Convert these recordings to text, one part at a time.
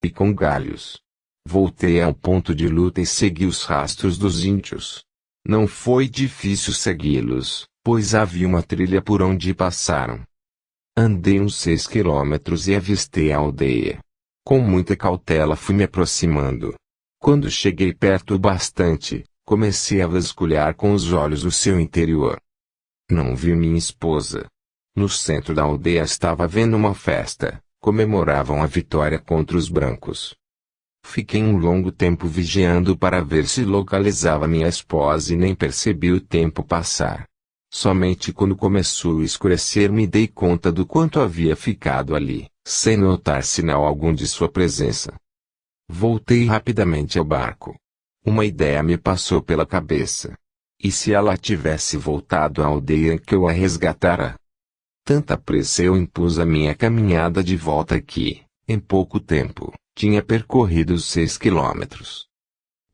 e com galhos. Voltei ao ponto de luta e segui os rastros dos índios. Não foi difícil segui-los, pois havia uma trilha por onde passaram. Andei uns 6 quilômetros e avistei a aldeia. Com muita cautela fui me aproximando. Quando cheguei perto o bastante, comecei a vasculhar com os olhos o seu interior. Não vi minha esposa. No centro da aldeia estava havendo uma festa, comemoravam a vitória contra os brancos. Fiquei um longo tempo vigiando para ver se localizava minha esposa e nem percebi o tempo passar. Somente quando começou a escurecer me dei conta do quanto havia ficado ali, sem notar sinal algum de sua presença. Voltei rapidamente ao barco. Uma ideia me passou pela cabeça. E se ela tivesse voltado à aldeia em que eu a resgatara? Tanta pressa eu impus a minha caminhada de volta que, em pouco tempo, tinha percorrido os 6 quilômetros.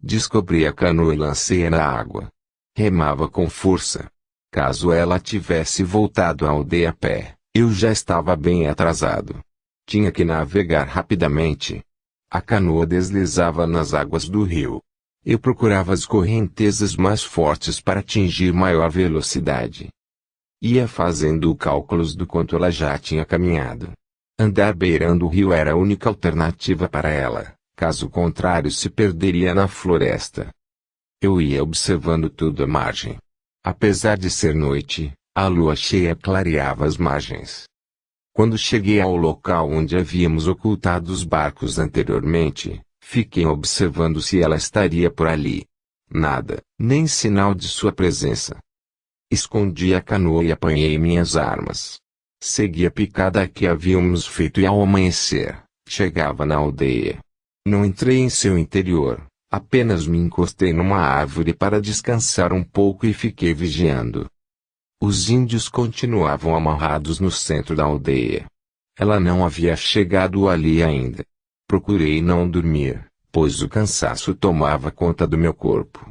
Descobri a canoa e lancei-a na água. Remava com força. Caso ela tivesse voltado à aldeia a pé, eu já estava bem atrasado. Tinha que navegar rapidamente. A canoa deslizava nas águas do rio. Eu procurava as correntezas mais fortes para atingir maior velocidade. Ia fazendo cálculos do quanto ela já tinha caminhado. Andar beirando o rio era a única alternativa para ela, caso contrário se perderia na floresta. Eu ia observando tudo à margem. Apesar de ser noite, a lua cheia clareava as margens. Quando cheguei ao local onde havíamos ocultado os barcos anteriormente, fiquei observando se ela estaria por ali. Nada, nem sinal de sua presença. Escondi a canoa e apanhei minhas armas. Segui a picada que havíamos feito e ao amanhecer, chegava na aldeia. Não entrei em seu interior, apenas me encostei numa árvore para descansar um pouco e fiquei vigiando. Os índios continuavam amarrados no centro da aldeia. Ela não havia chegado ali ainda. Procurei não dormir, pois o cansaço tomava conta do meu corpo.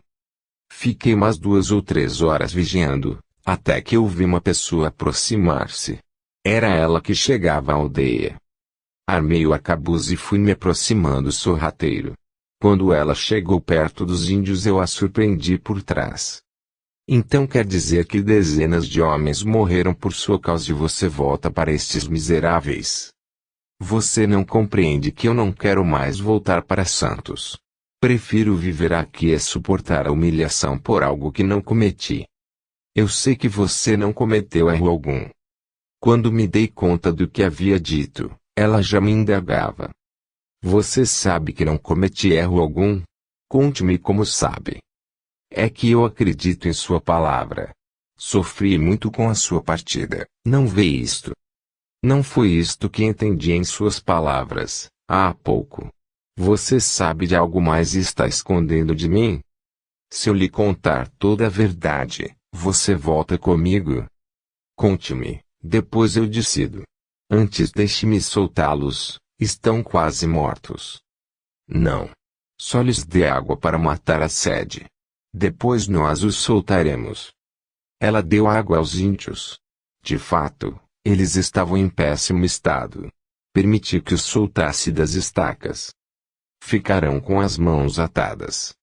Fiquei umas 2 ou 3 horas vigiando, até que eu vi uma pessoa aproximar-se. Era ela que chegava à aldeia. Armei o arcabuz e fui me aproximando sorrateiro. Quando ela chegou perto dos índios eu a surpreendi por trás. Então quer dizer que dezenas de homens morreram por sua causa e você volta para estes miseráveis? Você não compreende que eu não quero mais voltar para Santos. Prefiro viver aqui e suportar a humilhação por algo que não cometi. Eu sei que você não cometeu erro algum. Quando me dei conta do que havia dito, ela já me indagava. Você sabe que não cometi erro algum? Conte-me como sabe. É que eu acredito em sua palavra. Sofri muito com a sua partida, não vê isto? Não foi isto que entendi em suas palavras, há pouco. Você sabe de algo mais e está escondendo de mim? Se eu lhe contar toda a verdade, você volta comigo? Conte-me, depois eu decido. Antes deixe-me soltá-los, estão quase mortos. Não. Só lhes dê água para matar a sede. Depois nós os soltaremos. Ela deu água aos índios. De fato, eles estavam em péssimo estado. Permiti que os soltasse das estacas. Ficarão com as mãos atadas.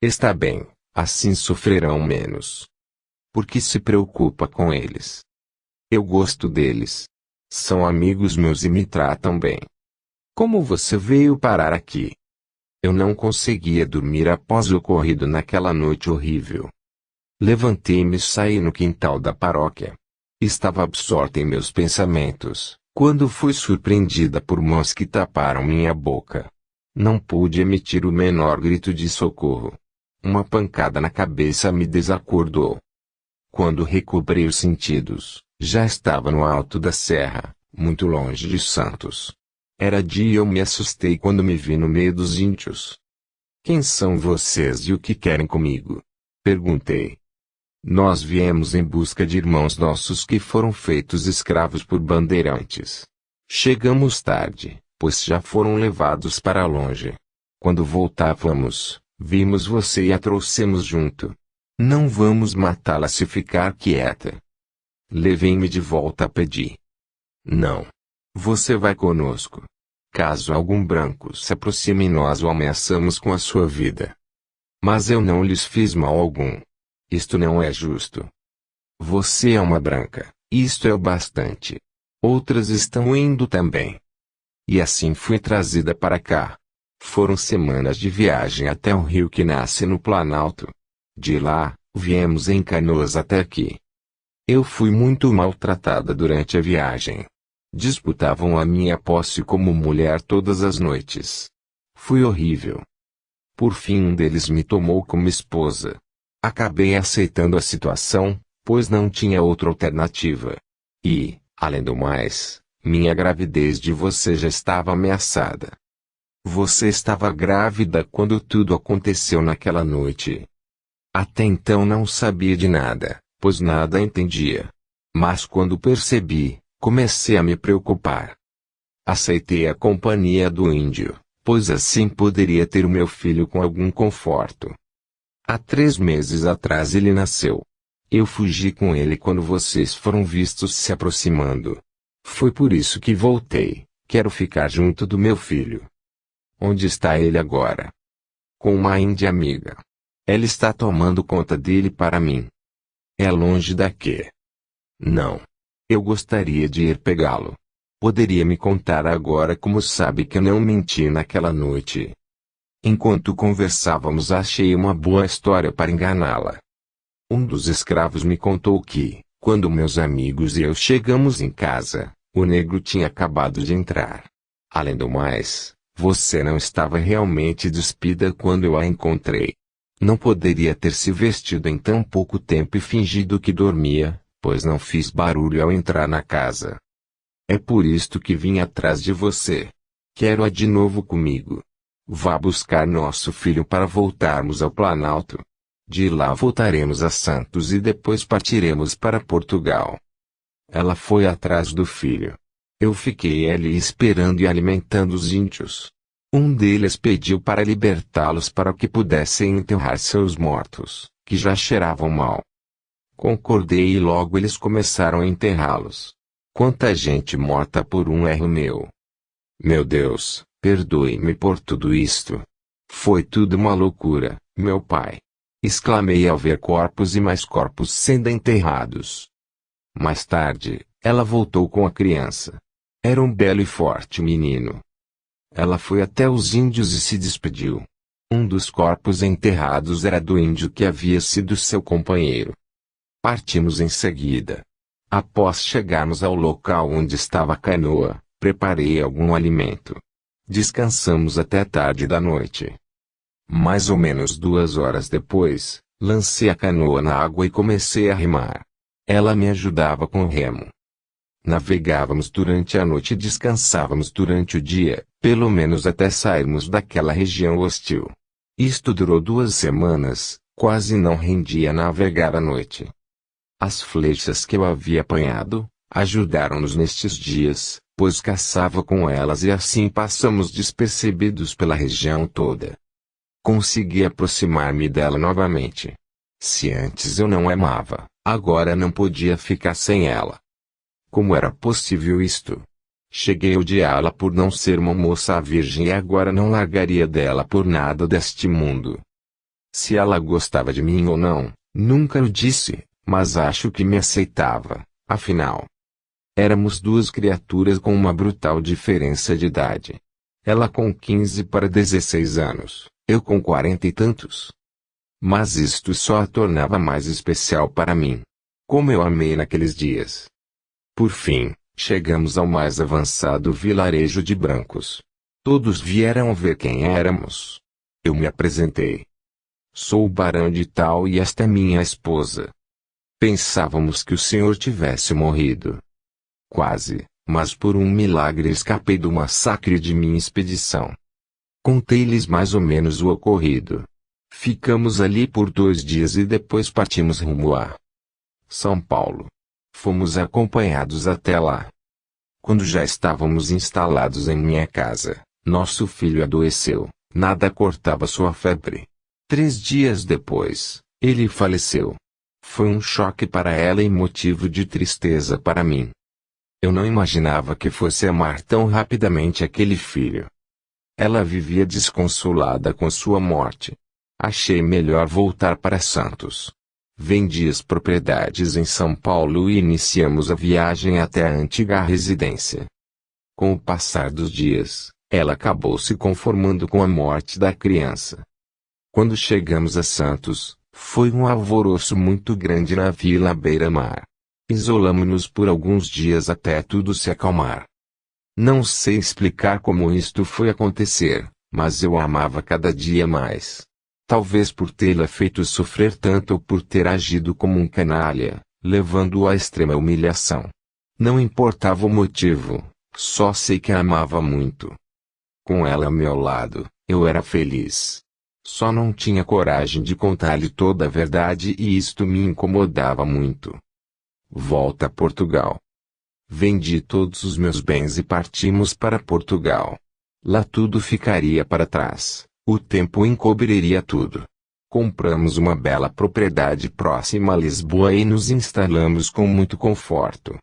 Está bem, assim sofrerão menos. Por que se preocupa com eles? Eu gosto deles. São amigos meus e me tratam bem. Como você veio parar aqui? Eu não conseguia dormir após o ocorrido naquela noite horrível. Levantei-me e saí no quintal da paróquia. Estava absorta em meus pensamentos, quando fui surpreendida por mãos que taparam minha boca. Não pude emitir o menor grito de socorro. Uma pancada na cabeça me desacordou. Quando recobrei os sentidos, já estava no alto da serra, muito longe de Santos. Era dia e eu me assustei quando me vi no meio dos índios. Quem são vocês e o que querem comigo? Perguntei. Nós viemos em busca de irmãos nossos que foram feitos escravos por bandeirantes. Chegamos tarde, pois já foram levados para longe. Quando voltávamos, vimos você e a trouxemos junto. Não vamos matá-la se ficar quieta. Levem-me de volta a pedir. Não. Você vai conosco. Caso algum branco se aproxime, nós o ameaçamos com a sua vida. Mas eu não lhes fiz mal algum. Isto não é justo. Você é uma branca, isto é o bastante. Outras estão indo também. E assim fui trazida para cá. Foram semanas de viagem até o rio que nasce no Planalto. De lá, viemos em canoas até aqui. Eu fui muito maltratada durante a viagem. Disputavam a minha posse como mulher todas as noites. Fui horrível. Por fim um deles me tomou como esposa. Acabei aceitando a situação, pois não tinha outra alternativa. E, além do mais, minha gravidez de você já estava ameaçada. Você estava grávida quando tudo aconteceu naquela noite. Até então não sabia de nada, pois nada entendia. Mas quando percebi, comecei a me preocupar. Aceitei a companhia do índio, pois assim poderia ter o meu filho com algum conforto. Há 3 meses atrás ele nasceu. Eu fugi com ele quando vocês foram vistos se aproximando. Foi por isso que voltei. Quero ficar junto do meu filho. Onde está ele agora? Com uma índia amiga. Ela está tomando conta dele para mim. É longe daqui. Não. Eu gostaria de ir pegá-lo. Poderia me contar agora como sabe que eu não menti naquela noite? Enquanto conversávamos, achei uma boa história para enganá-la. Um dos escravos me contou que, quando meus amigos e eu chegamos em casa, o negro tinha acabado de entrar. Além do mais, você não estava realmente despida quando eu a encontrei. Não poderia ter se vestido em tão pouco tempo e fingido que dormia, pois não fiz barulho ao entrar na casa. É por isto que vim atrás de você. Quero-a de novo comigo. Vá buscar nosso filho para voltarmos ao Planalto. De lá voltaremos a Santos e depois partiremos para Portugal. Ela foi atrás do filho. Eu fiquei ali esperando e alimentando os índios. Um deles pediu para libertá-los para que pudessem enterrar seus mortos, que já cheiravam mal. Concordei e logo eles começaram a enterrá-los. Quanta gente morta por um erro meu. Meu Deus, perdoe-me por tudo isto. Foi tudo uma loucura, meu pai. Exclamei ao ver corpos e mais corpos sendo enterrados. Mais tarde, ela voltou com a criança. Era um belo e forte menino. Ela foi até os índios e se despediu. Um dos corpos enterrados era do índio que havia sido seu companheiro. Partimos em seguida. Após chegarmos ao local onde estava a canoa, preparei algum alimento. Descansamos até tarde da noite. Mais ou menos 2 horas depois, lancei a canoa na água e comecei a remar. Ela me ajudava com o remo. Navegávamos durante a noite e descansávamos durante o dia, pelo menos até sairmos daquela região hostil. Isto durou 2 semanas, quase não rendia navegar à noite. As flechas que eu havia apanhado, ajudaram-nos nestes dias, pois caçava com elas e assim passamos despercebidos pela região toda. Consegui aproximar-me dela novamente. Se antes eu não a amava, agora não podia ficar sem ela. Como era possível isto? Cheguei a odiá-la por não ser uma moça virgem e agora não largaria dela por nada deste mundo. Se ela gostava de mim ou não, nunca o disse, mas acho que me aceitava, afinal. Éramos 2 criaturas com uma brutal diferença de idade. Ela com 15 para 16 anos, eu com 40 e tantos. Mas isto só a tornava mais especial para mim. Como eu amei naqueles dias. Por fim, chegamos ao mais avançado vilarejo de brancos. Todos vieram ver quem éramos. Eu me apresentei. Sou o barão de tal e esta é minha esposa. Pensávamos que o senhor tivesse morrido. Quase, mas por um milagre escapei do massacre de minha expedição. Contei-lhes mais ou menos o ocorrido. Ficamos ali por 2 dias e depois partimos rumo a São Paulo. Fomos acompanhados até lá. Quando já estávamos instalados em minha casa, nosso filho adoeceu, nada cortava sua febre. 3 dias depois, ele faleceu. Foi um choque para ela e motivo de tristeza para mim. Eu não imaginava que fosse amar tão rapidamente aquele filho. Ela vivia desconsolada com sua morte. Achei melhor voltar para Santos. Vendi as propriedades em São Paulo e iniciamos a viagem até a antiga residência. Com o passar dos dias, ela acabou se conformando com a morte da criança. Quando chegamos a Santos, foi um alvoroço muito grande na vila à beira-mar. Isolamo-nos por alguns dias até tudo se acalmar. Não sei explicar como isto foi acontecer, mas eu a amava cada dia mais. Talvez por tê-la feito sofrer tanto ou por ter agido como um canalha, levando-o à extrema humilhação. Não importava o motivo, só sei que a amava muito. Com ela ao meu lado, eu era feliz. Só não tinha coragem de contar-lhe toda a verdade e isto me incomodava muito. Volta a Portugal. Vendi todos os meus bens e partimos para Portugal. Lá tudo ficaria para trás, o tempo encobriria tudo. Compramos uma bela propriedade próxima a Lisboa e nos instalamos com muito conforto.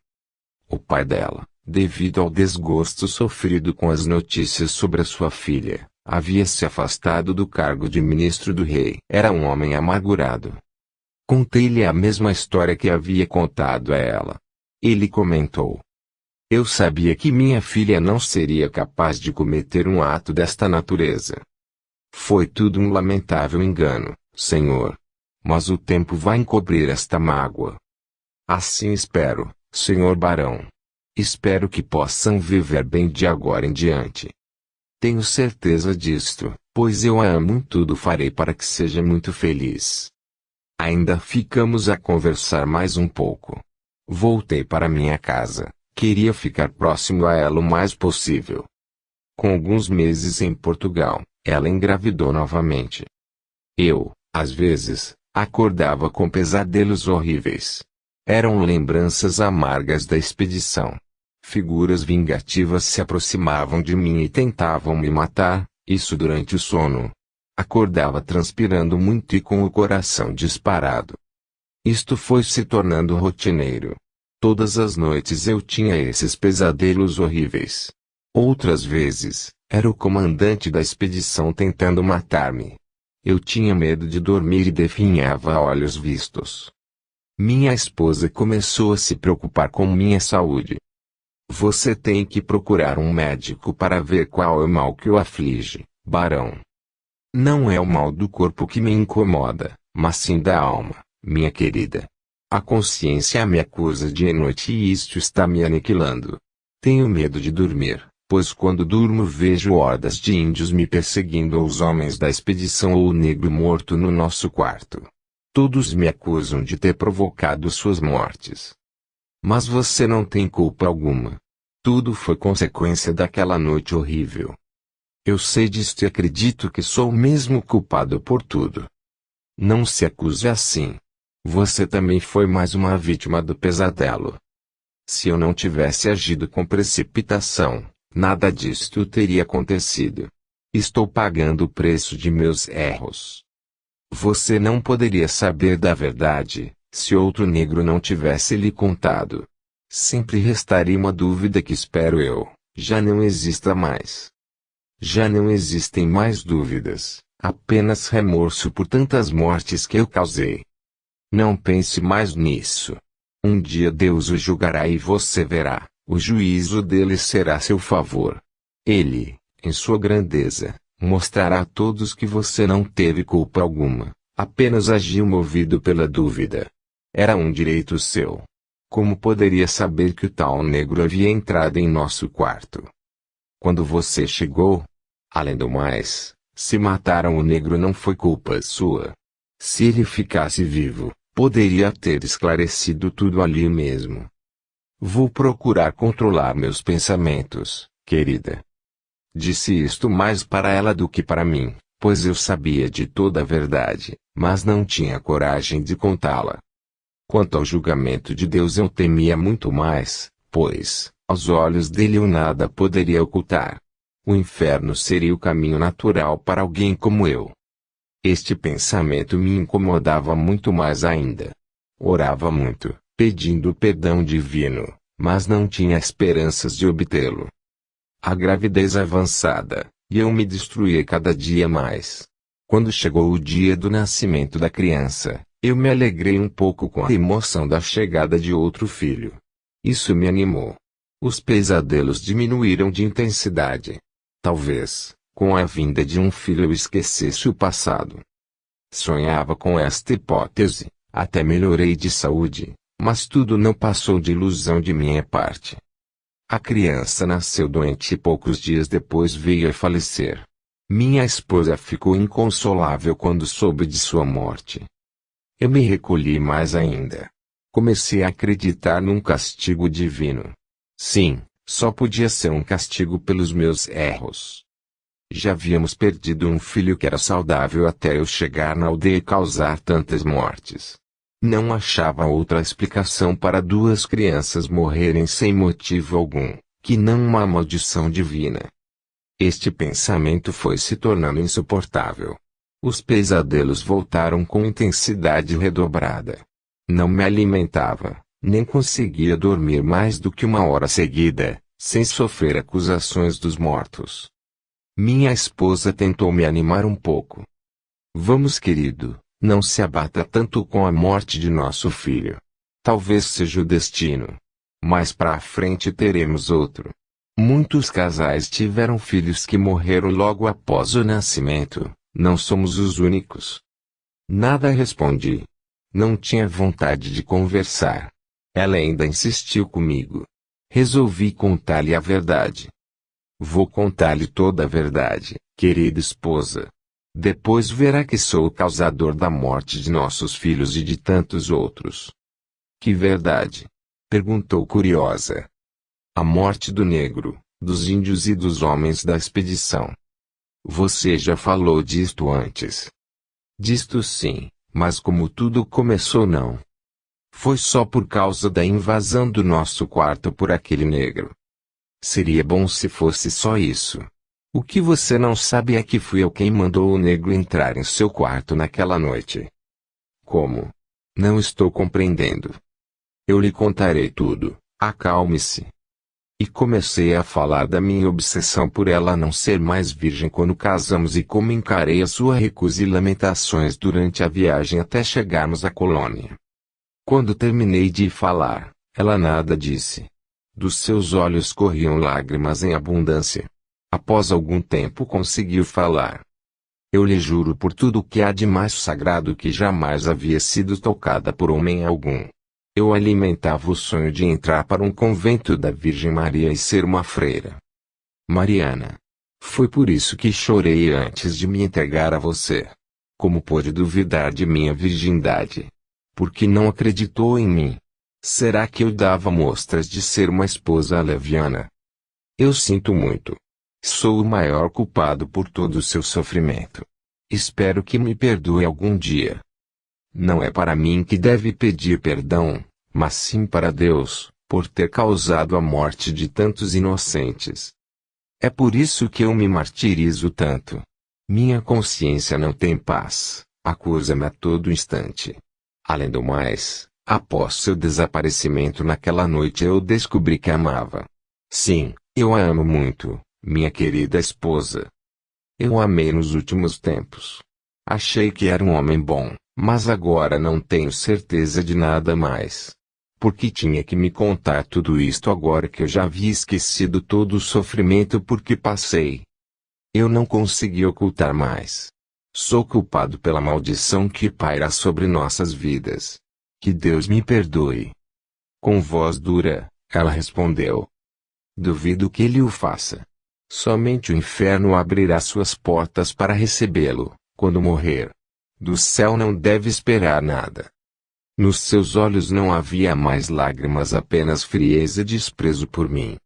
O pai dela, devido ao desgosto sofrido com as notícias sobre a sua filha, havia se afastado do cargo de ministro do rei. Era um homem amargurado. Contei-lhe a mesma história que havia contado a ela. Ele comentou: eu sabia que minha filha não seria capaz de cometer um ato desta natureza. Foi tudo um lamentável engano, senhor. Mas o tempo vai encobrir esta mágoa. Assim espero, senhor barão. Espero que possam viver bem de agora em diante. Tenho certeza disto, pois eu a amo e tudo farei para que seja muito feliz. Ainda ficamos a conversar mais um pouco. Voltei para minha casa. Queria ficar próximo a ela o mais possível. Com alguns meses em Portugal, ela engravidou novamente. Eu, às vezes, acordava com pesadelos horríveis. Eram lembranças amargas da expedição. Figuras vingativas se aproximavam de mim e tentavam me matar, isso durante o sono. Acordava transpirando muito e com o coração disparado. Isto foi se tornando rotineiro. Todas as noites eu tinha esses pesadelos horríveis. Outras vezes, era o comandante da expedição tentando matar-me. Eu tinha medo de dormir e definhava a olhos vistos. Minha esposa começou a se preocupar com minha saúde. Você tem que procurar um médico para ver qual é o mal que o aflige, barão. Não é o mal do corpo que me incomoda, mas sim da alma, minha querida. A consciência me acusa dia e noite e isto está me aniquilando. Tenho medo de dormir, pois quando durmo vejo hordas de índios me perseguindo ou os homens da expedição ou o negro morto no nosso quarto. Todos me acusam de ter provocado suas mortes. Mas você não tem culpa alguma. Tudo foi consequência daquela noite horrível. Eu sei disto e acredito que sou mesmo culpado por tudo. Não se acuse assim. Você também foi mais uma vítima do pesadelo. Se eu não tivesse agido com precipitação, nada disto teria acontecido. Estou pagando o preço de meus erros. Você não poderia saber da verdade, se outro negro não tivesse lhe contado. Sempre restaria uma dúvida que espero eu, já não exista mais. Já não existem mais dúvidas, apenas remorso por tantas mortes que eu causei. Não pense mais nisso. Um dia Deus o julgará e você verá, o juízo dele será a seu favor. Ele, em sua grandeza, mostrará a todos que você não teve culpa alguma, apenas agiu movido pela dúvida. Era um direito seu. Como poderia saber que o tal negro havia entrado em nosso quarto? Quando você chegou? Além do mais, se mataram o negro não foi culpa sua. Se ele ficasse vivo, poderia ter esclarecido tudo ali mesmo. Vou procurar controlar meus pensamentos, querida. Disse isto mais para ela do que para mim, pois eu sabia de toda a verdade, mas não tinha coragem de contá-la. Quanto ao julgamento de Deus eu temia muito mais, pois, aos olhos dele eu nada poderia ocultar. O inferno seria o caminho natural para alguém como eu. Este pensamento me incomodava muito mais ainda. Orava muito, pedindo perdão divino, mas não tinha esperanças de obtê-lo. A gravidez avançada, e eu me destruía cada dia mais. Quando chegou o dia do nascimento da criança, eu me alegrei um pouco com a emoção da chegada de outro filho. Isso me animou. Os pesadelos diminuíram de intensidade. Talvez, com a vinda de um filho eu esquecesse o passado. Sonhava com esta hipótese, até melhorei de saúde, mas tudo não passou de ilusão de minha parte. A criança nasceu doente e poucos dias depois veio a falecer. Minha esposa ficou inconsolável quando soube de sua morte. Eu me recolhi mais ainda. Comecei a acreditar num castigo divino. Sim, só podia ser um castigo pelos meus erros. Já havíamos perdido um filho que era saudável até eu chegar na aldeia e causar tantas mortes. Não achava outra explicação para duas crianças morrerem sem motivo algum, que não uma maldição divina. Este pensamento foi se tornando insuportável. Os pesadelos voltaram com intensidade redobrada. Não me alimentava, nem conseguia dormir mais do que 1 hora seguida, sem sofrer acusações dos mortos. Minha esposa tentou me animar um pouco. Vamos, querido, não se abata tanto com a morte de nosso filho. Talvez seja o destino. Mais pra frente teremos outro. Muitos casais tiveram filhos que morreram logo após o nascimento, não somos os únicos. Nada respondi. Não tinha vontade de conversar. Ela ainda insistiu comigo. Resolvi contar-lhe a verdade. Vou contar-lhe toda a verdade, querida esposa. Depois verá que sou o causador da morte de nossos filhos e de tantos outros. Que verdade? Perguntou curiosa. A morte do negro, dos índios e dos homens da expedição. Você já falou disto antes. Disto sim, mas como tudo começou não. Foi só por causa da invasão do nosso quarto por aquele negro. Seria bom se fosse só isso. O que você não sabe é que fui eu quem mandou o negro entrar em seu quarto naquela noite. Como? Não estou compreendendo. Eu lhe contarei tudo, acalme-se. E comecei a falar da minha obsessão por ela não ser mais virgem quando casamos e como encarei a sua recusa e lamentações durante a viagem até chegarmos à colônia. Quando terminei de falar, ela nada disse. Dos seus olhos corriam lágrimas em abundância. Após algum tempo conseguiu falar. Eu lhe juro por tudo o que há de mais sagrado que jamais havia sido tocada por homem algum. Eu alimentava o sonho de entrar para um convento da Virgem Maria e ser uma freira. Mariana. Foi por isso que chorei antes de me entregar a você. Como pôde duvidar de minha virgindade? Porque não acreditou em mim. Será que eu dava mostras de ser uma esposa leviana? Eu sinto muito. Sou o maior culpado por todo o seu sofrimento. Espero que me perdoe algum dia. Não é para mim que deve pedir perdão, mas sim para Deus, por ter causado a morte de tantos inocentes. É por isso que eu me martirizo tanto. Minha consciência não tem paz, acusa-me a todo instante. Além do mais, após seu desaparecimento naquela noite eu descobri que amava. Sim, eu a amo muito, minha querida esposa. Eu a amei nos últimos tempos. Achei que era um homem bom, mas agora não tenho certeza de nada mais. Por que tinha que me contar tudo isto agora que eu já havia esquecido todo o sofrimento por que passei? Eu não consegui ocultar mais. Sou culpado pela maldição que paira sobre nossas vidas. Que Deus me perdoe. Com voz dura, ela respondeu. Duvido que ele o faça. Somente o inferno abrirá suas portas para recebê-lo, quando morrer. Do céu não deve esperar nada. Nos seus olhos não havia mais lágrimas, apenas frieza e desprezo por mim.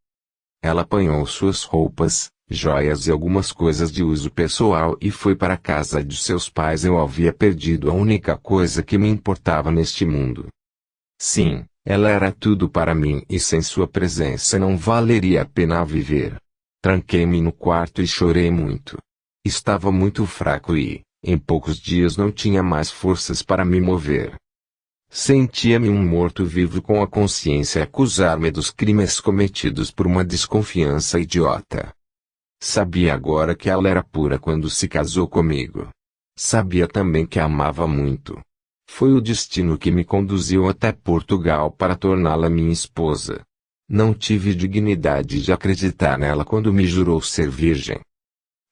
Ela apanhou suas roupas, joias e algumas coisas de uso pessoal e foi para a casa de seus pais. Eu havia perdido a única coisa que me importava neste mundo. Sim, ela era tudo para mim e sem sua presença não valeria a pena viver. Tranquei-me no quarto e chorei muito. Estava muito fraco e, em poucos dias não tinha mais forças para me mover. Sentia-me um morto-vivo com a consciência a acusar-me dos crimes cometidos por uma desconfiança idiota. Sabia agora que ela era pura quando se casou comigo. Sabia também que a amava muito. Foi o destino que me conduziu até Portugal para torná-la minha esposa. Não tive dignidade de acreditar nela quando me jurou ser virgem.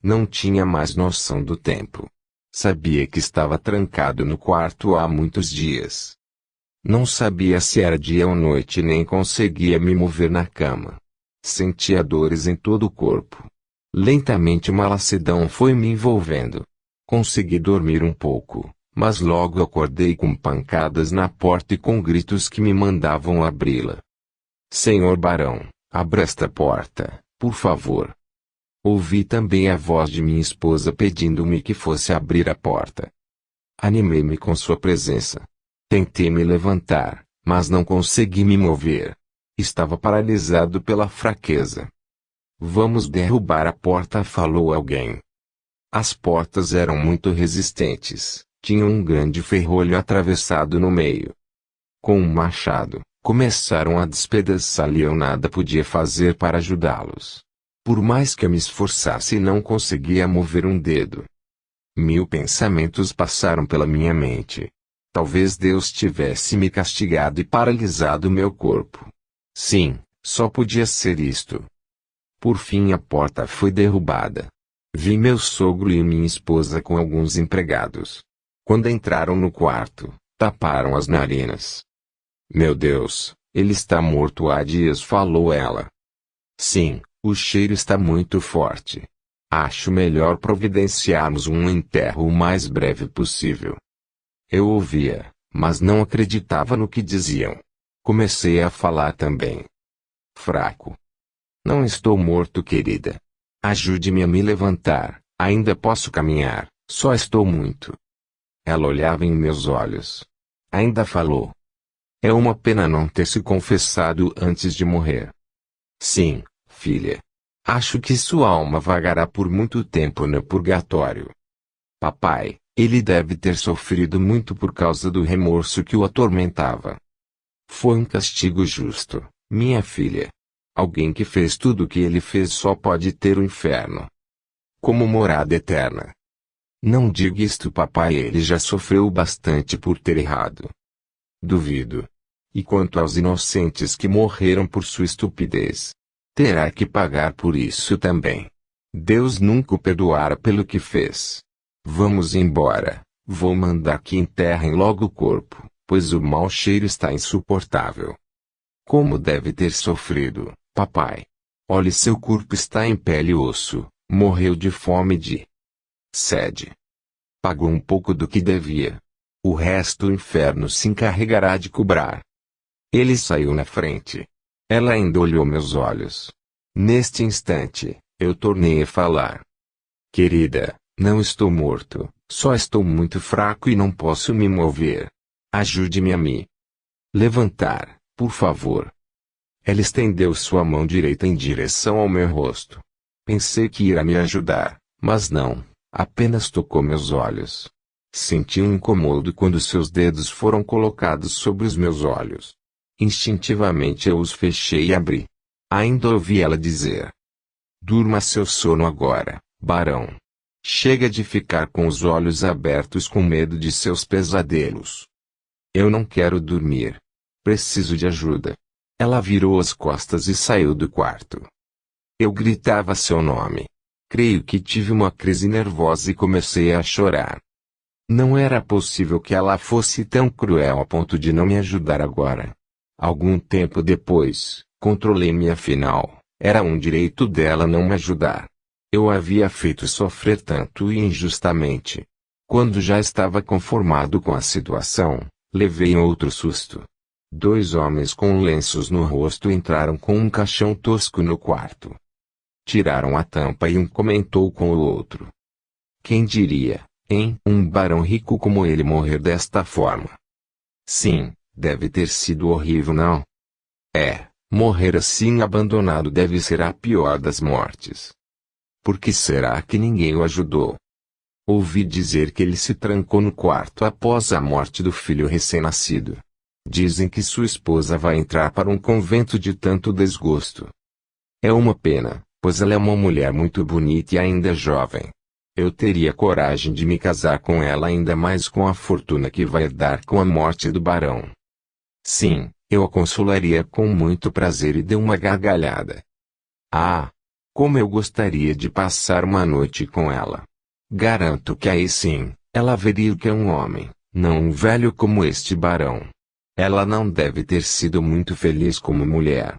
Não tinha mais noção do tempo. Sabia que estava trancado no quarto há muitos dias. Não sabia se era dia ou noite, nem conseguia me mover na cama. Sentia dores em todo o corpo. Lentamente uma lassidão foi me envolvendo. Consegui dormir um pouco, mas logo acordei com pancadas na porta e com gritos que me mandavam abri-la. Senhor barão, abra esta porta, por favor. Ouvi também a voz de minha esposa pedindo-me que fosse abrir a porta. Animei-me com sua presença. Tentei me levantar, mas não consegui me mover. Estava paralisado pela fraqueza. Vamos derrubar a porta, falou alguém. As portas eram muito resistentes, tinham um grande ferrolho atravessado no meio. Com um machado, começaram a despedaçá-lo e eu nada podia fazer para ajudá-los. Por mais que eu me esforçasse, não conseguia mover um dedo. 1000 pensamentos passaram pela minha mente. Talvez Deus tivesse me castigado e paralisado meu corpo. Sim, só podia ser isto. Por fim a porta foi derrubada. Vi meu sogro e minha esposa com alguns empregados. Quando entraram no quarto, taparam as narinas. Meu Deus, ele está morto há dias, falou ela. Sim, o cheiro está muito forte. Acho melhor providenciarmos um enterro o mais breve possível. Eu ouvia, mas não acreditava no que diziam. Comecei a falar também. Fraco. Não estou morto, querida. Ajude-me a me levantar, ainda posso caminhar, só estou muito. Ela olhava em meus olhos. Ainda falou. É uma pena não ter se confessado antes de morrer. Sim, filha. Acho que sua alma vagará por muito tempo no purgatório. Papai, ele deve ter sofrido muito por causa do remorso que o atormentava. Foi um castigo justo, minha filha. Alguém que fez tudo o que ele fez só pode ter o inferno como morada eterna. Não diga isto, papai, ele já sofreu bastante por ter errado. Duvido. E quanto aos inocentes que morreram por sua estupidez, terá que pagar por isso também. Deus nunca o perdoará pelo que fez. Vamos embora, vou mandar que enterrem logo o corpo, pois o mau cheiro está insuportável. Como deve ter sofrido, papai. Olhe, seu corpo está em pele e osso, morreu de fome e de sede. Pagou um pouco do que devia. O resto o inferno se encarregará de cobrar. Ele saiu na frente. Ela ainda olhou meus olhos. Neste instante, eu tornei a falar. Querida, não estou morto, só estou muito fraco e não posso me mover. Ajude-me a me levantar, por favor. Ela estendeu sua mão direita em direção ao meu rosto. Pensei que iria me ajudar, mas não, apenas tocou meus olhos. Senti um incômodo quando seus dedos foram colocados sobre os meus olhos. Instintivamente eu os fechei e abri. Ainda ouvi ela dizer. Durma seu sono agora, barão. Chega de ficar com os olhos abertos com medo de seus pesadelos. Eu não quero dormir. Preciso de ajuda. Ela virou as costas e saiu do quarto. Eu gritava seu nome. Creio que tive uma crise nervosa e comecei a chorar. Não era possível que ela fosse tão cruel a ponto de não me ajudar agora. Algum tempo depois, controlei-me, afinal, era um direito dela não me ajudar. Eu a havia feito sofrer tanto e injustamente. Quando já estava conformado com a situação, levei outro susto. 2 homens com lenços no rosto entraram com um caixão tosco no quarto. Tiraram a tampa e um comentou com o outro. Quem diria, hein? Um barão rico como ele morrer desta forma. Sim, deve ter sido horrível, não? É, morrer assim abandonado deve ser a pior das mortes. Por que será que ninguém o ajudou? Ouvi dizer que ele se trancou no quarto após a morte do filho recém-nascido. Dizem que sua esposa vai entrar para um convento de tanto desgosto. É uma pena, pois ela é uma mulher muito bonita e ainda jovem. Eu teria coragem de me casar com ela, ainda mais com a fortuna que vai dar com a morte do barão. Sim, eu a consolaria com muito prazer, e deu uma gargalhada. Ah! Como eu gostaria de passar uma noite com ela. Garanto que aí sim, ela veria o que é um homem, não um velho como este barão. Ela não deve ter sido muito feliz como mulher.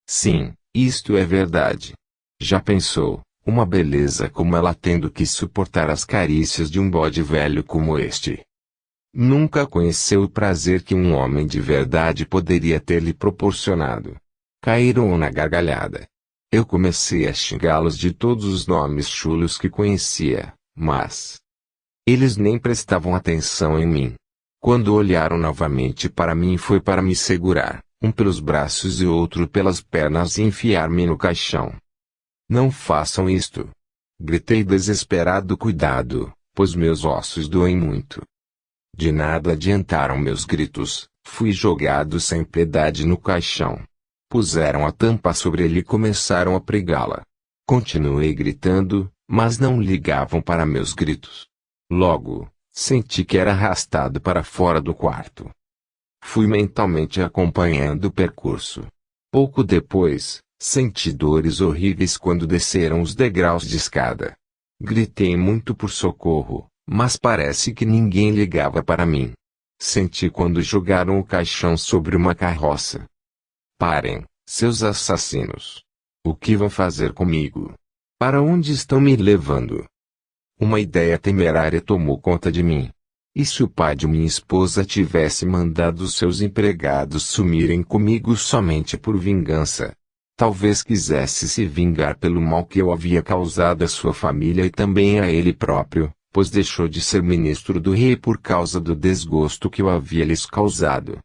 Sim, isto é verdade. Já pensou, uma beleza como ela tendo que suportar as carícias de um bode velho como este? Nunca conheceu o prazer que um homem de verdade poderia ter lhe proporcionado. Caíram na gargalhada. Eu comecei a xingá-los de todos os nomes chulos que conhecia, mas eles nem prestavam atenção em mim. Quando olharam novamente para mim, foi para me segurar, um pelos braços e outro pelas pernas, e enfiar-me no caixão. Não façam isto! Gritei desesperado. Cuidado, pois meus ossos doem muito. De nada adiantaram meus gritos, fui jogado sem piedade no caixão. Puseram a tampa sobre ele e começaram a pregá-la. Continuei gritando, mas não ligavam para meus gritos. Logo, senti que era arrastado para fora do quarto. Fui mentalmente acompanhando o percurso. Pouco depois, senti dores horríveis quando desceram os degraus de escada. Gritei muito por socorro, mas parece que ninguém ligava para mim. Senti quando jogaram o caixão sobre uma carroça. Parem, seus assassinos! O que vão fazer comigo? Para onde estão me levando? Uma ideia temerária tomou conta de mim. E se o pai de minha esposa tivesse mandado seus empregados sumirem comigo somente por vingança? Talvez quisesse se vingar pelo mal que eu havia causado à sua família e também a ele próprio, pois deixou de ser ministro do rei por causa do desgosto que eu havia lhes causado.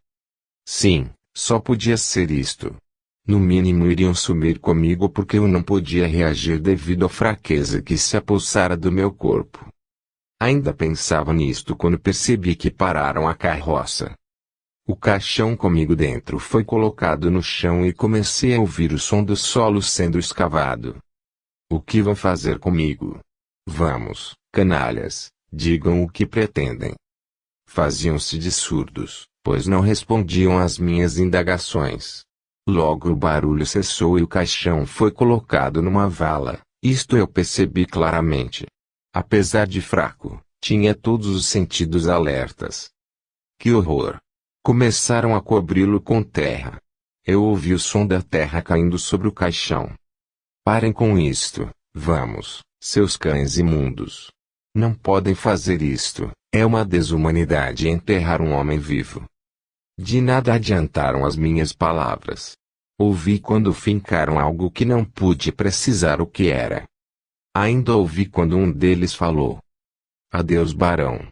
Sim, só podia ser isto. No mínimo iriam sumir comigo porque eu não podia reagir devido à fraqueza que se apossara do meu corpo. Ainda pensava nisto quando percebi que pararam a carroça. O caixão comigo dentro foi colocado no chão e comecei a ouvir o som do solo sendo escavado. O que vão fazer comigo? Vamos, canalhas, digam o que pretendem. Faziam-se de surdos, pois não respondiam às minhas indagações. Logo o barulho cessou e o caixão foi colocado numa vala, isto eu percebi claramente. Apesar de fraco, tinha todos os sentidos alertas. Que horror! Começaram a cobri-lo com terra. Eu ouvi o som da terra caindo sobre o caixão. Parem com isto, vamos, seus cães imundos. Não podem fazer isto, é uma desumanidade enterrar um homem vivo. De nada adiantaram as minhas palavras. Ouvi quando fincaram algo que não pude precisar o que era. Ainda ouvi quando um deles falou: adeus, barão.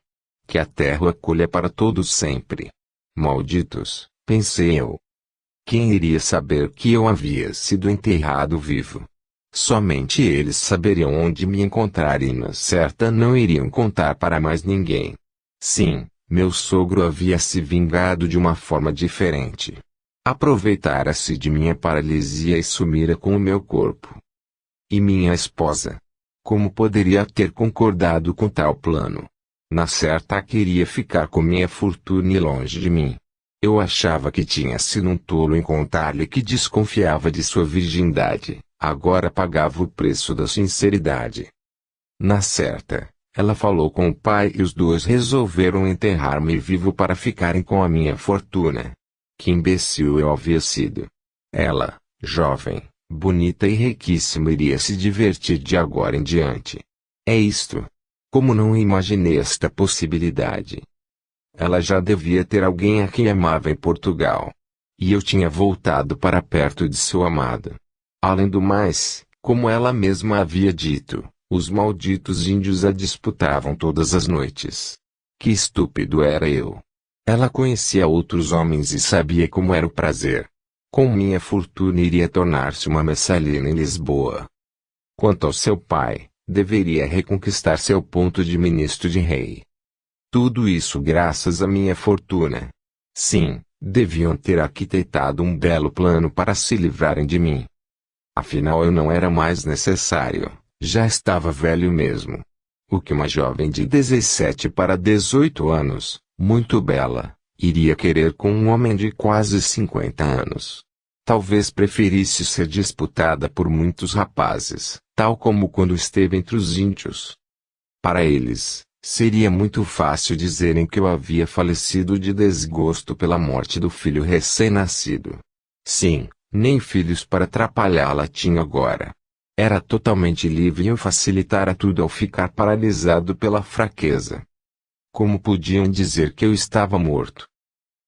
Que a terra o acolha para todos sempre. Malditos, pensei eu. Quem iria saber que eu havia sido enterrado vivo? Somente eles saberiam onde me encontrar e na certa não iriam contar para mais ninguém. Sim, meu sogro havia se vingado de uma forma diferente. Aproveitara-se de minha paralisia e sumira com o meu corpo. E minha esposa? Como poderia ter concordado com tal plano? Na certa queria ficar com minha fortuna e longe de mim. Eu achava que tinha sido um tolo em contar-lhe que desconfiava de sua virgindade, agora pagava o preço da sinceridade. Na certa, ela falou com o pai e os dois resolveram enterrar-me vivo para ficarem com a minha fortuna. Que imbecil eu havia sido! Ela, jovem, bonita e riquíssima, iria se divertir de agora em diante. É isto. Como não imaginei esta possibilidade? Ela já devia ter alguém a quem amava em Portugal. E eu tinha voltado para perto de seu amado. Além do mais, como ela mesma havia dito, os malditos índios a disputavam todas as noites. Que estúpido era eu! Ela conhecia outros homens e sabia como era o prazer. Com minha fortuna iria tornar-se uma messalina em Lisboa. Quanto ao seu pai, deveria reconquistar seu ponto de ministro de rei. Tudo isso graças à minha fortuna. Sim, Deviam ter arquitetado um belo plano para se livrarem de mim. Afinal eu não era mais necessário, já estava velho mesmo. O que uma jovem de 17 para 18 anos, muito bela, iria querer com um homem de quase 50 anos? Talvez preferisse ser disputada por muitos rapazes, tal como quando esteve entre os índios. Para eles, seria muito fácil dizerem que eu havia falecido de desgosto pela morte do filho recém-nascido. Sim, nem filhos para atrapalhá-la tinha agora. Era totalmente livre e eu facilitara tudo ao ficar paralisado pela fraqueza. Como podiam dizer que eu estava morto?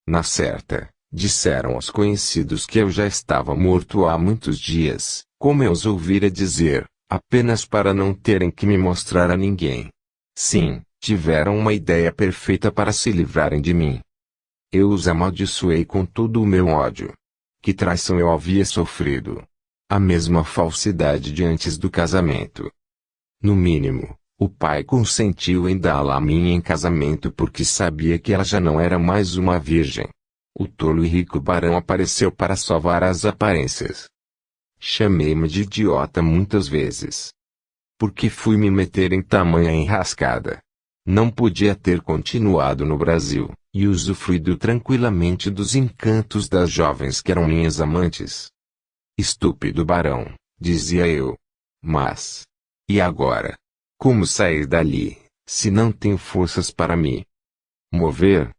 Na certa, disseram aos conhecidos que eu já estava morto há muitos dias, como eu os ouvira dizer, apenas para não terem que me mostrar a ninguém. Sim, tiveram uma ideia perfeita para se livrarem de mim. Eu os amaldiçoei com todo o meu ódio. Que traição eu havia sofrido! A mesma falsidade de antes do casamento. No mínimo, o pai consentiu em dá-la a mim em casamento porque sabia que ela já não era mais uma virgem. O tolo e rico barão apareceu para salvar as aparências. Chamei-me de idiota muitas vezes. Porque fui me meter em tamanha enrascada. Não podia ter continuado no Brasil, e usufruído tranquilamente dos encantos das jovens que eram minhas amantes. Estúpido barão, dizia eu. Mas, e agora? Como sair dali, se não tenho forças para me mover?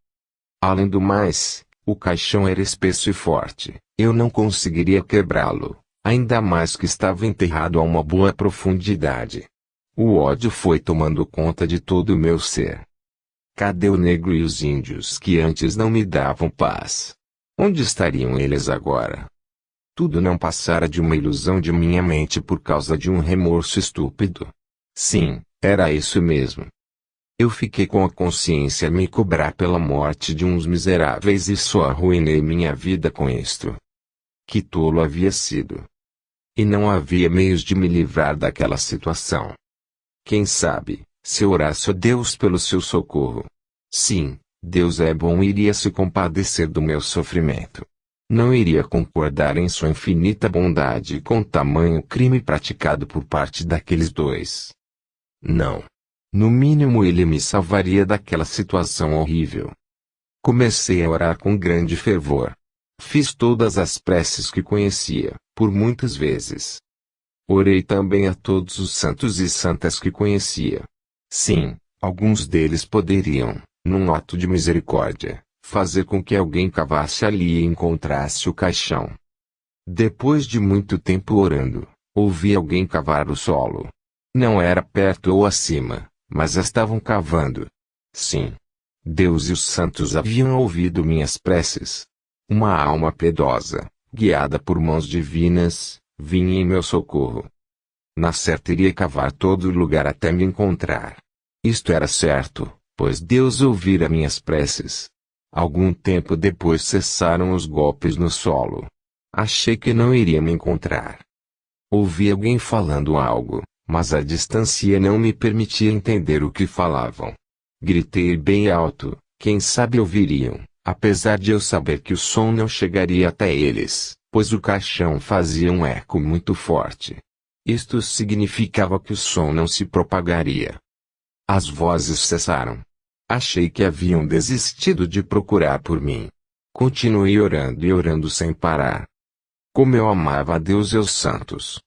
Além do mais, o caixão era espesso e forte, eu não conseguiria quebrá-lo, ainda mais que estava enterrado a uma boa profundidade. O ódio foi tomando conta de todo o meu ser. Cadê o negro e os índios que antes não me davam paz? Onde estariam eles agora? Tudo não passara de uma ilusão de minha mente por causa de um remorso estúpido. Sim, era isso mesmo. Eu fiquei com a consciência a me cobrar pela morte de uns miseráveis e só arruinei minha vida com isto. Que tolo havia sido. E não havia meios de me livrar daquela situação. Quem sabe, se eu orasse a Deus pelo seu socorro. Sim, Deus é bom e iria se compadecer do meu sofrimento. Não iria concordar em sua infinita bondade com tamanho crime praticado por parte daqueles dois. Não. No mínimo ele me salvaria daquela situação horrível. Comecei a orar com grande fervor. Fiz todas as preces que conhecia, por muitas vezes. Orei também a todos os santos e santas que conhecia. Sim, alguns deles poderiam, num ato de misericórdia, fazer com que alguém cavasse ali e encontrasse o caixão. Depois de muito tempo orando, ouvi alguém cavar o solo. Não era perto ou acima, mas estavam cavando. Sim. Deus e os santos haviam ouvido minhas preces. Uma alma piedosa, guiada por mãos divinas, vinha em meu socorro. Na certa iria cavar todo o lugar até me encontrar. Isto era certo, pois Deus ouvira minhas preces. Algum tempo depois cessaram os golpes no solo. Achei que não iria me encontrar. Ouvi alguém falando algo, mas a distância não me permitia entender o que falavam. Gritei bem alto, quem sabe ouviriam, apesar de eu saber que o som não chegaria até eles, pois o caixão fazia um eco muito forte. Isto significava que o som não se propagaria. As vozes cessaram. Achei que haviam desistido de procurar por mim. Continuei orando e orando sem parar. Como eu amava a Deus e os santos.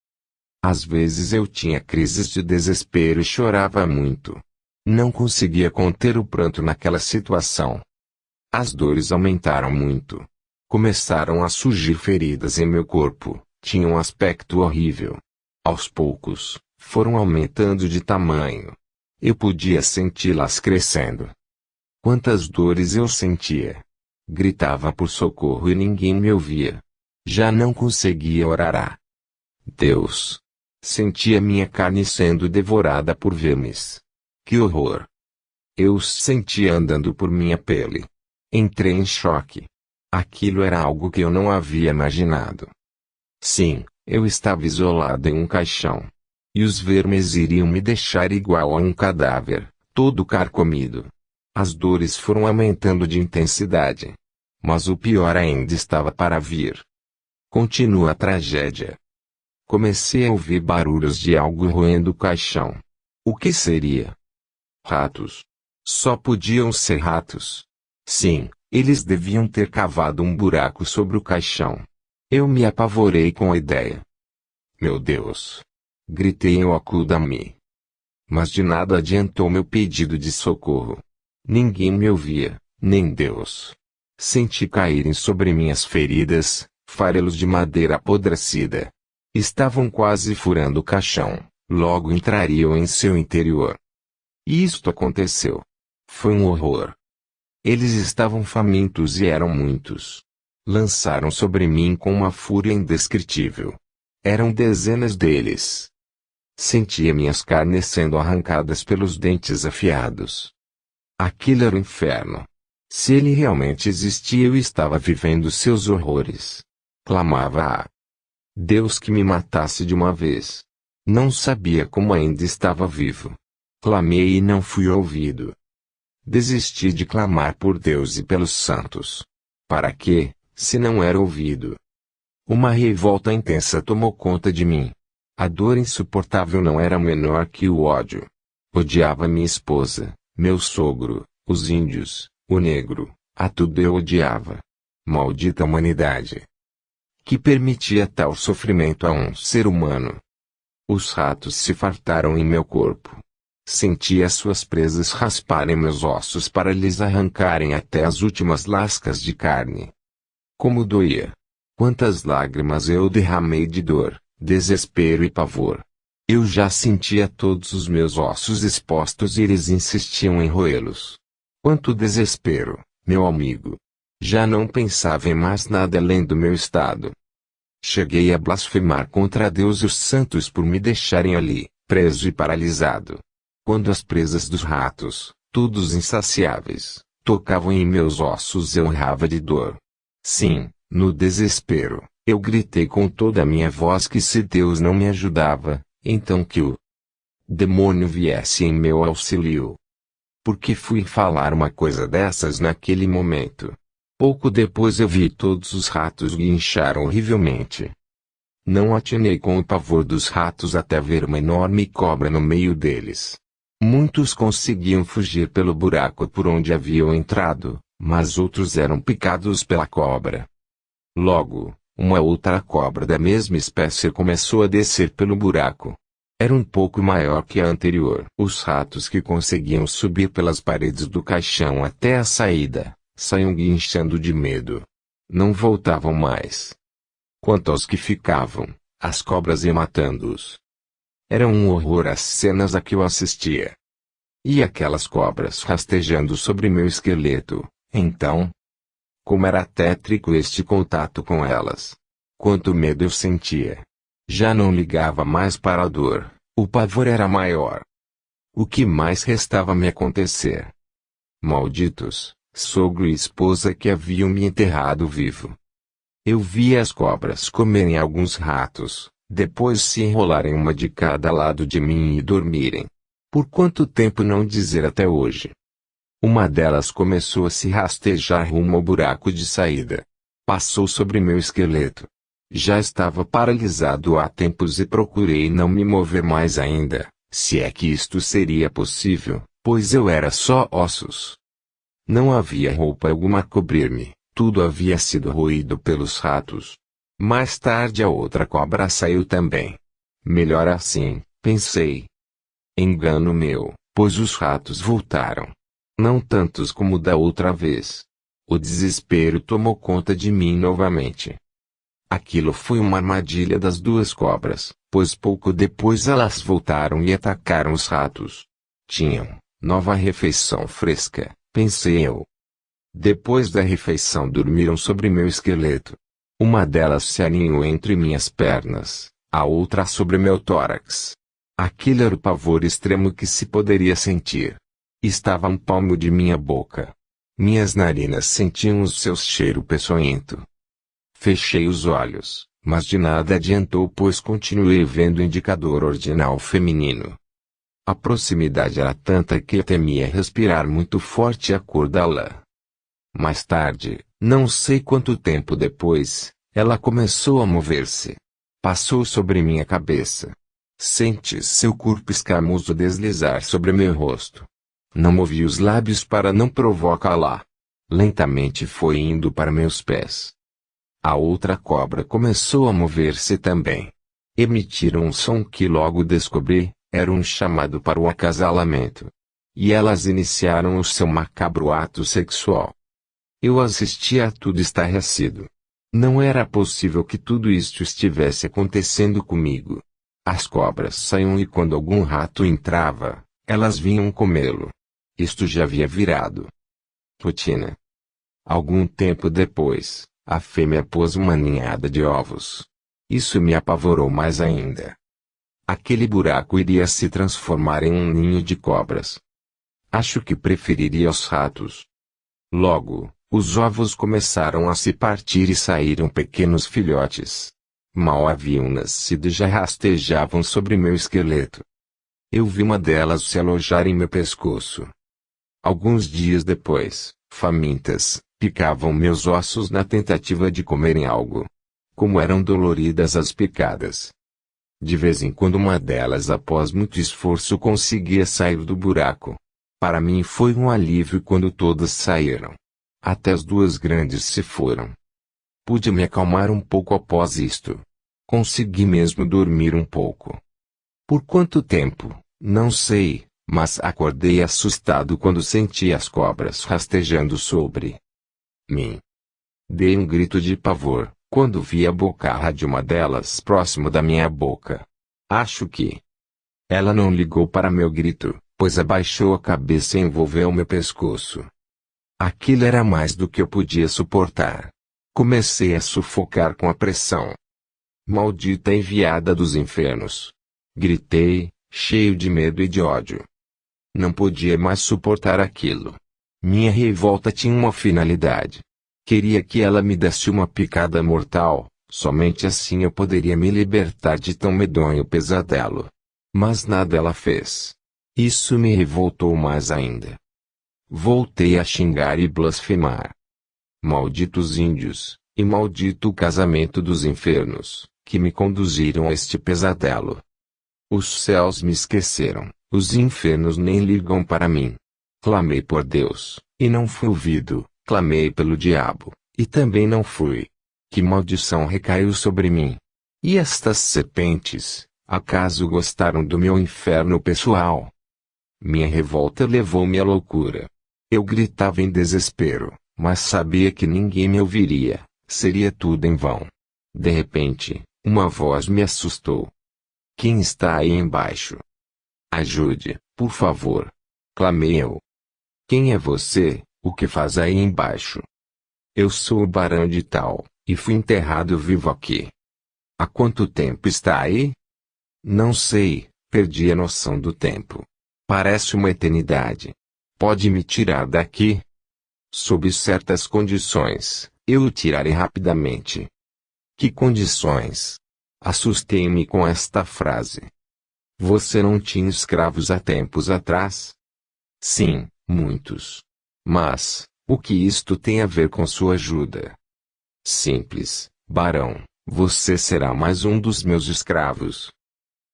Às vezes eu tinha crises de desespero e chorava muito. Não conseguia conter o pranto naquela situação. As dores aumentaram muito. Começaram a surgir feridas em meu corpo, tinham um aspecto horrível. Aos poucos, foram aumentando de tamanho. Eu podia senti-las crescendo. Quantas dores eu sentia! Gritava por socorro e ninguém me ouvia. Já não conseguia orar. Deus! Sentia minha carne sendo devorada por vermes. Que horror! Eu os sentia andando por minha pele. Entrei em choque. Aquilo era algo que eu não havia imaginado. Sim, eu estava isolado em um caixão. E os vermes iriam me deixar igual a um cadáver, todo carcomido. As dores foram aumentando de intensidade. Mas o pior ainda estava para vir. Continua a tragédia. Comecei a ouvir barulhos de algo roendo o caixão. O que seria? Ratos. Só podiam ser ratos. Sim, eles deviam ter cavado um buraco sobre o caixão. Eu me apavorei com a ideia. Meu Deus! Gritei em acuda-me. Mas de nada adiantou meu pedido de socorro. Ninguém me ouvia, nem Deus. Senti caírem sobre minhas feridas, farelos de madeira apodrecida. Estavam quase furando o caixão, logo entrariam em seu interior. E isto aconteceu. Foi um horror. Eles estavam famintos e eram muitos. Lançaram sobre mim com uma fúria indescritível. Eram dezenas deles. Sentia minhas carnes sendo arrancadas pelos dentes afiados. Aquilo era o inferno. Se ele realmente existia, eu estava vivendo seus horrores. Clamava a Deus que me matasse de uma vez. Não sabia como ainda estava vivo. Clamei e não fui ouvido. Desisti de clamar por Deus e pelos santos. Para quê, se não era ouvido? Uma revolta intensa tomou conta de mim. A dor insuportável não era menor que o ódio. Odiava minha esposa, meu sogro, os índios, o negro, a tudo eu odiava. Maldita humanidade! Que permitia tal sofrimento a um ser humano. Os ratos se fartaram em meu corpo. Senti as suas presas rasparem meus ossos para lhes arrancarem até as últimas lascas de carne. Como doía! Quantas lágrimas eu derramei de dor, desespero e pavor. Eu já sentia todos os meus ossos expostos e eles insistiam em roê-los. Quanto desespero, meu amigo! Já não pensava em mais nada além do meu estado. Cheguei a blasfemar contra Deus e os santos por me deixarem ali, preso e paralisado. Quando as presas dos ratos, todos insaciáveis, tocavam em meus ossos eu urrava de dor. Sim, no desespero, eu gritei com toda a minha voz que se Deus não me ajudava, então que o demônio viesse em meu auxílio. Por que fui falar uma coisa dessas naquele momento? Pouco depois eu vi todos os ratos guincharam horrivelmente. Não atinei com o pavor dos ratos até ver uma enorme cobra no meio deles. Muitos conseguiam fugir pelo buraco por onde haviam entrado, mas outros eram picados pela cobra. Logo, uma outra cobra da mesma espécie começou a descer pelo buraco. Era um pouco maior que a anterior. Os ratos que conseguiam subir pelas paredes do caixão até a saída, saíam guinchando de medo. Não voltavam mais. Quanto aos que ficavam, as cobras iam matando-os. Era um horror as cenas a que eu assistia. E aquelas cobras rastejando sobre meu esqueleto, então? Como era tétrico este contato com elas. Quanto medo eu sentia. Já não ligava mais para a dor, o pavor era maior. O que mais restava me acontecer? Malditos, sogro e esposa que haviam me enterrado vivo. Eu via as cobras comerem alguns ratos, depois se enrolarem uma de cada lado de mim e dormirem. Por quanto tempo não dizer até hoje. Uma delas começou a se rastejar rumo ao buraco de saída. Passou sobre meu esqueleto. Já estava paralisado há tempos e procurei não me mover mais ainda, se é que isto seria possível, pois eu era só ossos. Não havia roupa alguma a cobrir-me, tudo havia sido roído pelos ratos. Mais tarde a outra cobra saiu também. Melhor assim, pensei. Engano meu, pois os ratos voltaram. Não tantos como da outra vez. O desespero tomou conta de mim novamente. Aquilo foi uma armadilha das duas cobras, pois pouco depois elas voltaram e atacaram os ratos. Tinham nova refeição fresca, pensei eu. Depois da refeição dormiram sobre meu esqueleto. Uma delas se aninhou entre minhas pernas, a outra sobre meu tórax. Aquele era o pavor extremo que se poderia sentir. Estava a um palmo de minha boca. Minhas narinas sentiam o seu cheiro peçonhento. Fechei os olhos, mas de nada adiantou pois continuei vendo o indicador ordinal feminino. A proximidade era tanta que eu temia respirar muito forte a cor da lã. Mais tarde, não sei quanto tempo depois, ela começou a mover-se. Passou sobre minha cabeça. Senti seu corpo escamoso deslizar sobre meu rosto. Não movi os lábios para não provocá-la. Lentamente foi indo para meus pés. A outra cobra começou a mover-se também. Emitiram um som que logo descobri, era um chamado para o acasalamento. E elas iniciaram o seu macabro ato sexual. Eu assisti a tudo estarrecido. Não era possível que tudo isto estivesse acontecendo comigo. As cobras saíam e quando algum rato entrava, elas vinham comê-lo. Isto já havia virado rotina. Algum tempo depois, a fêmea pôs uma ninhada de ovos. Isso me apavorou mais ainda. Aquele buraco iria se transformar em um ninho de cobras. Acho que preferiria os ratos. Logo, os ovos começaram a se partir e saíram pequenos filhotes. Mal haviam nascido e já rastejavam sobre meu esqueleto. Eu vi uma delas se alojar em meu pescoço. Alguns dias depois, famintas, picavam meus ossos na tentativa de comerem algo. Como eram doloridas as picadas. De vez em quando uma delas após muito esforço conseguia sair do buraco. Para mim foi um alívio quando todas saíram. Até as duas grandes se foram. Pude me acalmar um pouco após isto. Consegui mesmo dormir um pouco. Por quanto tempo, não sei, mas acordei assustado quando senti as cobras rastejando sobre mim. Dei um grito de pavor, quando vi a bocarra de uma delas próximo da minha boca. Acho que ela não ligou para meu grito, pois abaixou a cabeça e envolveu meu pescoço. Aquilo era mais do que eu podia suportar. Comecei a sufocar com a pressão. Maldita enviada dos infernos! Gritei, cheio de medo e de ódio. Não podia mais suportar aquilo. Minha revolta tinha uma finalidade. Queria que ela me desse uma picada mortal, somente assim eu poderia me libertar de tão medonho pesadelo. Mas nada ela fez. Isso me revoltou mais ainda. Voltei a xingar e blasfemar. Malditos índios, e maldito o casamento dos infernos, que me conduziram a este pesadelo. Os céus me esqueceram, os infernos nem ligam para mim. Clamei por Deus, e não fui ouvido, clamei pelo diabo, e também não fui. Que maldição recaiu sobre mim? E estas serpentes, acaso gostaram do meu inferno pessoal? Minha revolta levou-me à loucura. Eu gritava em desespero, mas sabia que ninguém me ouviria, seria tudo em vão. De repente, uma voz me assustou. Quem está aí embaixo? Ajude, por favor. Clamei eu. Quem é você, o que faz aí embaixo? Eu sou o barão de tal, e fui enterrado vivo aqui. Há quanto tempo está aí? Não sei, perdi a noção do tempo. Parece uma eternidade. Pode me tirar daqui? Sob certas condições, eu o tirarei rapidamente. Que condições? Assustei-me com esta frase. Você não tinha escravos há tempos atrás? Sim, muitos. Mas, o que isto tem a ver com sua ajuda? Simples, barão, você será mais um dos meus escravos.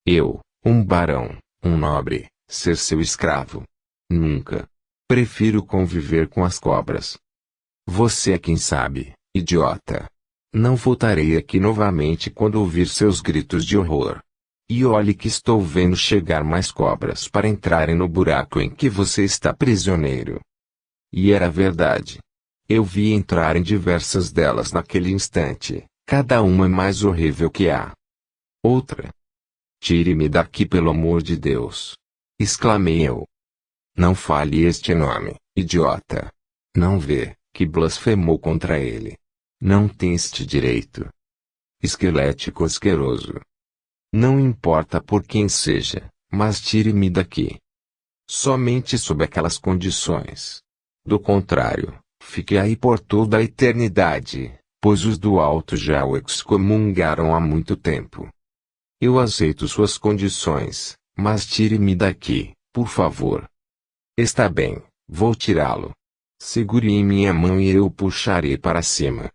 Eu, um barão, um nobre, ser seu escravo? Nunca. Prefiro conviver com as cobras. Você é quem sabe, idiota. Não voltarei aqui novamente quando ouvir seus gritos de horror. E olhe que estou vendo chegar mais cobras para entrarem no buraco em que você está prisioneiro. E era verdade. Eu vi entrarem diversas delas naquele instante, cada uma mais horrível que a outra. Tire-me daqui pelo amor de Deus! Exclamei eu. Não fale este nome, idiota. Não vê, que blasfemou contra ele. Não tem este direito. Esquelético asqueroso. Não importa por quem seja, mas tire-me daqui. Somente sob aquelas condições. Do contrário, fique aí por toda a eternidade, pois os do alto já o excomungaram há muito tempo. Eu aceito suas condições, mas tire-me daqui, por favor. Está bem, vou tirá-lo. Segure em minha mão e eu o puxarei para cima.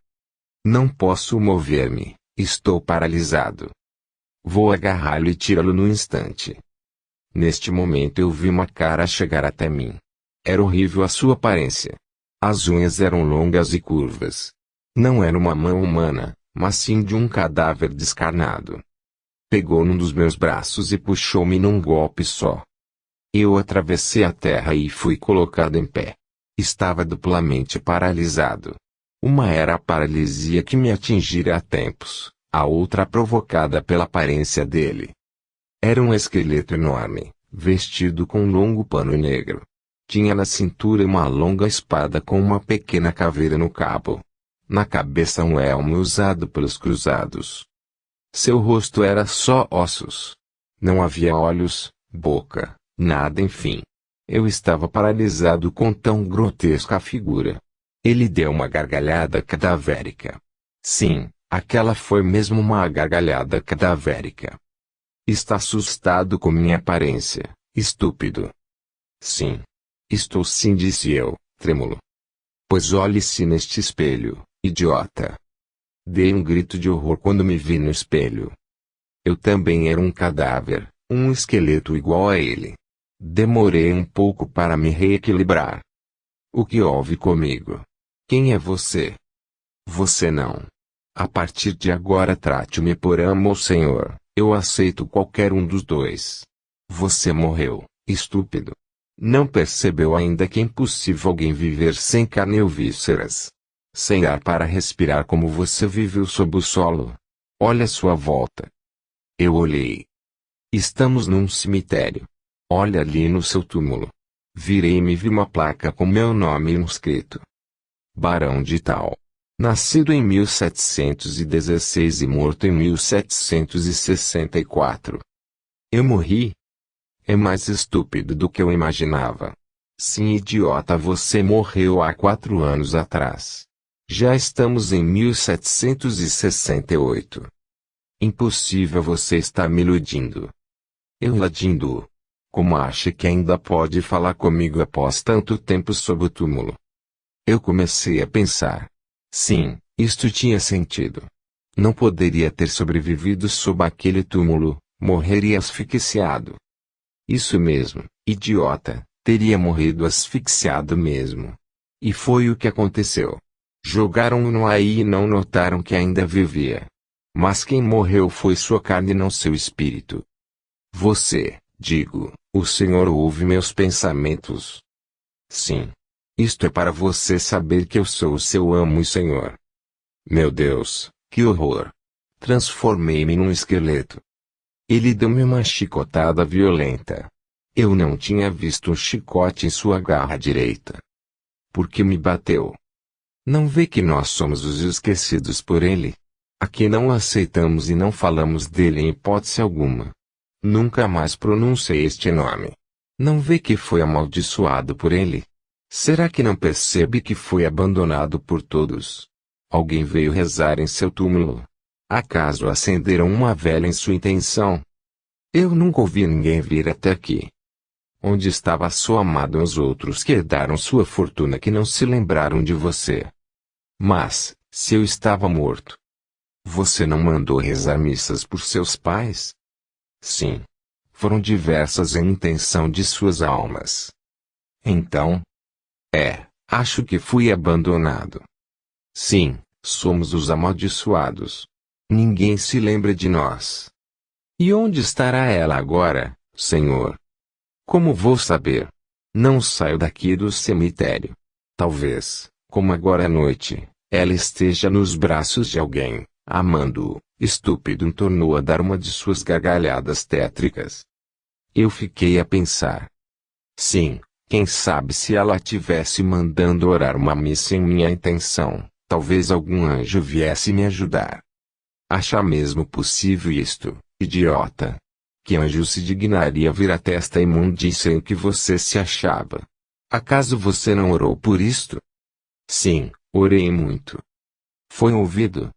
Não posso mover-me, estou paralisado. Vou agarrá-lo e tirá-lo no instante. Neste momento eu vi uma cara chegar até mim. Era horrível a sua aparência. As unhas eram longas e curvas. Não era uma mão humana, mas sim de um cadáver descarnado. Pegou num dos meus braços e puxou-me num golpe só. Eu atravessei a terra e fui colocado em pé. Estava duplamente paralisado. Uma era a paralisia que me atingira há tempos, a outra provocada pela aparência dele. Era um esqueleto enorme, vestido com um longo pano negro. Tinha na cintura uma longa espada com uma pequena caveira no cabo. Na cabeça um elmo usado pelos cruzados. Seu rosto era só ossos. Não havia olhos, boca, nada enfim. Eu estava paralisado com tão grotesca figura. Ele deu uma gargalhada cadavérica. Sim, aquela foi mesmo uma gargalhada cadavérica. Está assustado com minha aparência, estúpido. Sim. Estou sim, disse eu, trêmulo. Pois olhe-se neste espelho, idiota. Dei um grito de horror quando me vi no espelho. Eu também era um cadáver, um esqueleto igual a ele. Demorei um pouco para me reequilibrar. O que houve comigo? Quem é você? Você não. A partir de agora trate-me por amo ou senhor, eu aceito qualquer um dos dois. Você morreu, estúpido. Não percebeu ainda que é impossível alguém viver sem carne ou vísceras? Sem ar para respirar como você viveu sob o solo? Olha à sua volta. Eu olhei. Estamos num cemitério. Olha ali no seu túmulo. Virei-me e vi uma placa com meu nome inscrito. Barão de Tal. Nascido em 1716 e morto em 1764. Eu morri? É mais estúpido do que eu imaginava. Sim, idiota, você morreu há 4 anos atrás. Já estamos em 1768. Impossível, você está me iludindo. Eu iludindo-o. Como acha que ainda pode falar comigo após tanto tempo sob o túmulo? Eu comecei a pensar. Sim, isto tinha sentido. Não poderia ter sobrevivido sob aquele túmulo, morreria asfixiado. Isso mesmo, idiota, teria morrido asfixiado mesmo. E foi o que aconteceu. Jogaram-no aí e não notaram que ainda vivia. Mas quem morreu foi sua carne e não seu espírito. Você, digo, o Senhor ouve meus pensamentos. Sim. Isto é para você saber que eu sou o seu amo e Senhor. Meu Deus, que horror! Transformei-me num esqueleto. Ele deu-me uma chicotada violenta. Eu não tinha visto um chicote em sua garra direita. Por que me bateu? Não vê que nós somos os esquecidos por ele? Aqui não aceitamos e não falamos dele em hipótese alguma. Nunca mais pronunciei este nome. Não vê que foi amaldiçoado por ele? Será que não percebe que foi abandonado por todos? Alguém veio rezar em seu túmulo? Acaso acenderam uma vela em sua intenção? Eu nunca ouvi ninguém vir até aqui. Onde estava sua amada os outros que herdaram sua fortuna que não se lembraram de você? Mas, se eu estava morto, você não mandou rezar missas por seus pais? Sim. Foram diversas em intenção de suas almas. Então? Acho que fui abandonado. Sim, somos os amaldiçoados. Ninguém se lembra de nós. E onde estará ela agora, Senhor? Como vou saber? Não saio daqui do cemitério. Talvez, como agora à noite, ela esteja nos braços de alguém, amando-o. Estúpido, tornou a dar uma de suas gargalhadas tétricas. Eu fiquei a pensar. Sim, quem sabe se ela tivesse mandando orar uma missa em minha intenção, talvez algum anjo viesse me ajudar. Acha mesmo possível isto, idiota? Que anjo se dignaria vir até esta imundícia em que você se achava? Acaso você não orou por isto? Sim, orei muito. Foi ouvido?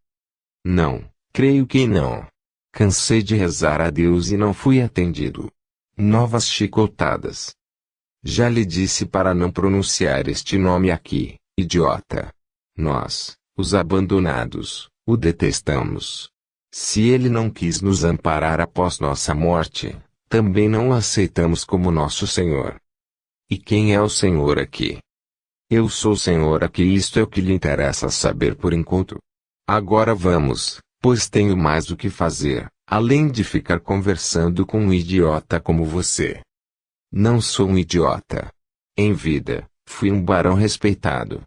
Não. Creio que não. Cansei de rezar a Deus e não fui atendido. Novas chicotadas. Já lhe disse para não pronunciar este nome aqui, idiota. Nós, os abandonados, o detestamos. Se ele não quis nos amparar após nossa morte, também não o aceitamos como nosso Senhor. E quem é o Senhor aqui? Eu sou o Senhor aqui e isto é o que lhe interessa saber por enquanto. Agora vamos, pois tenho mais o que fazer, além de ficar conversando com um idiota como você. Não sou um idiota. Em vida, fui um barão respeitado.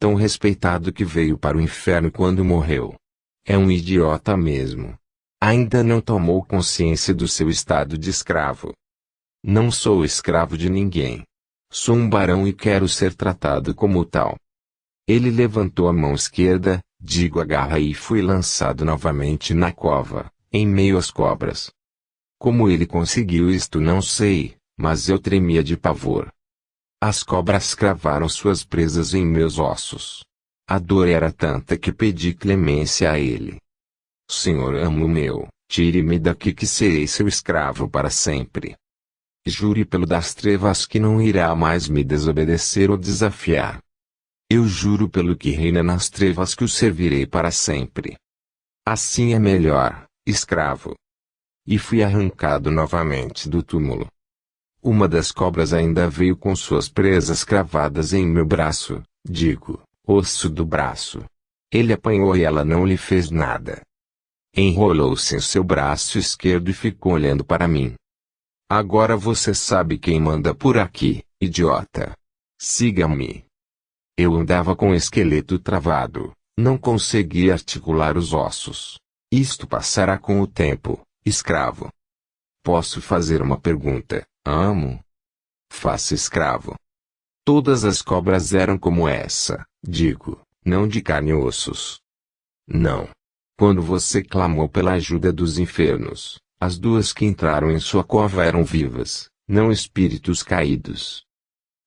Tão respeitado que veio para o inferno quando morreu. É um idiota mesmo. Ainda não tomou consciência do seu estado de escravo. Não sou escravo de ninguém. Sou um barão e quero ser tratado como tal. Ele levantou a mão esquerda, digo a garra e fui lançado novamente na cova, em meio às cobras. Como ele conseguiu isto não sei, mas eu tremia de pavor. As cobras cravaram suas presas em meus ossos. A dor era tanta que pedi clemência a ele. Senhor amo meu, tire-me daqui que serei seu escravo para sempre. Jure pelo das trevas que não irá mais me desobedecer ou desafiar. Eu juro pelo que reina nas trevas que o servirei para sempre. Assim é melhor, escravo. E fui arrancado novamente do túmulo. Uma das cobras ainda veio com suas presas cravadas em meu braço, digo, osso do braço. Ele apanhou e ela não lhe fez nada. Enrolou-se em seu braço esquerdo e ficou olhando para mim. Agora você sabe quem manda por aqui, idiota. Siga-me. Eu andava com o esqueleto travado, não conseguia articular os ossos. Isto passará com o tempo, escravo. Posso fazer uma pergunta, amo? Faça, escravo. Todas as cobras eram como essa, digo, não de carne e ossos. Não. Quando você clamou pela ajuda dos infernos, as duas que entraram em sua cova eram vivas, não espíritos caídos.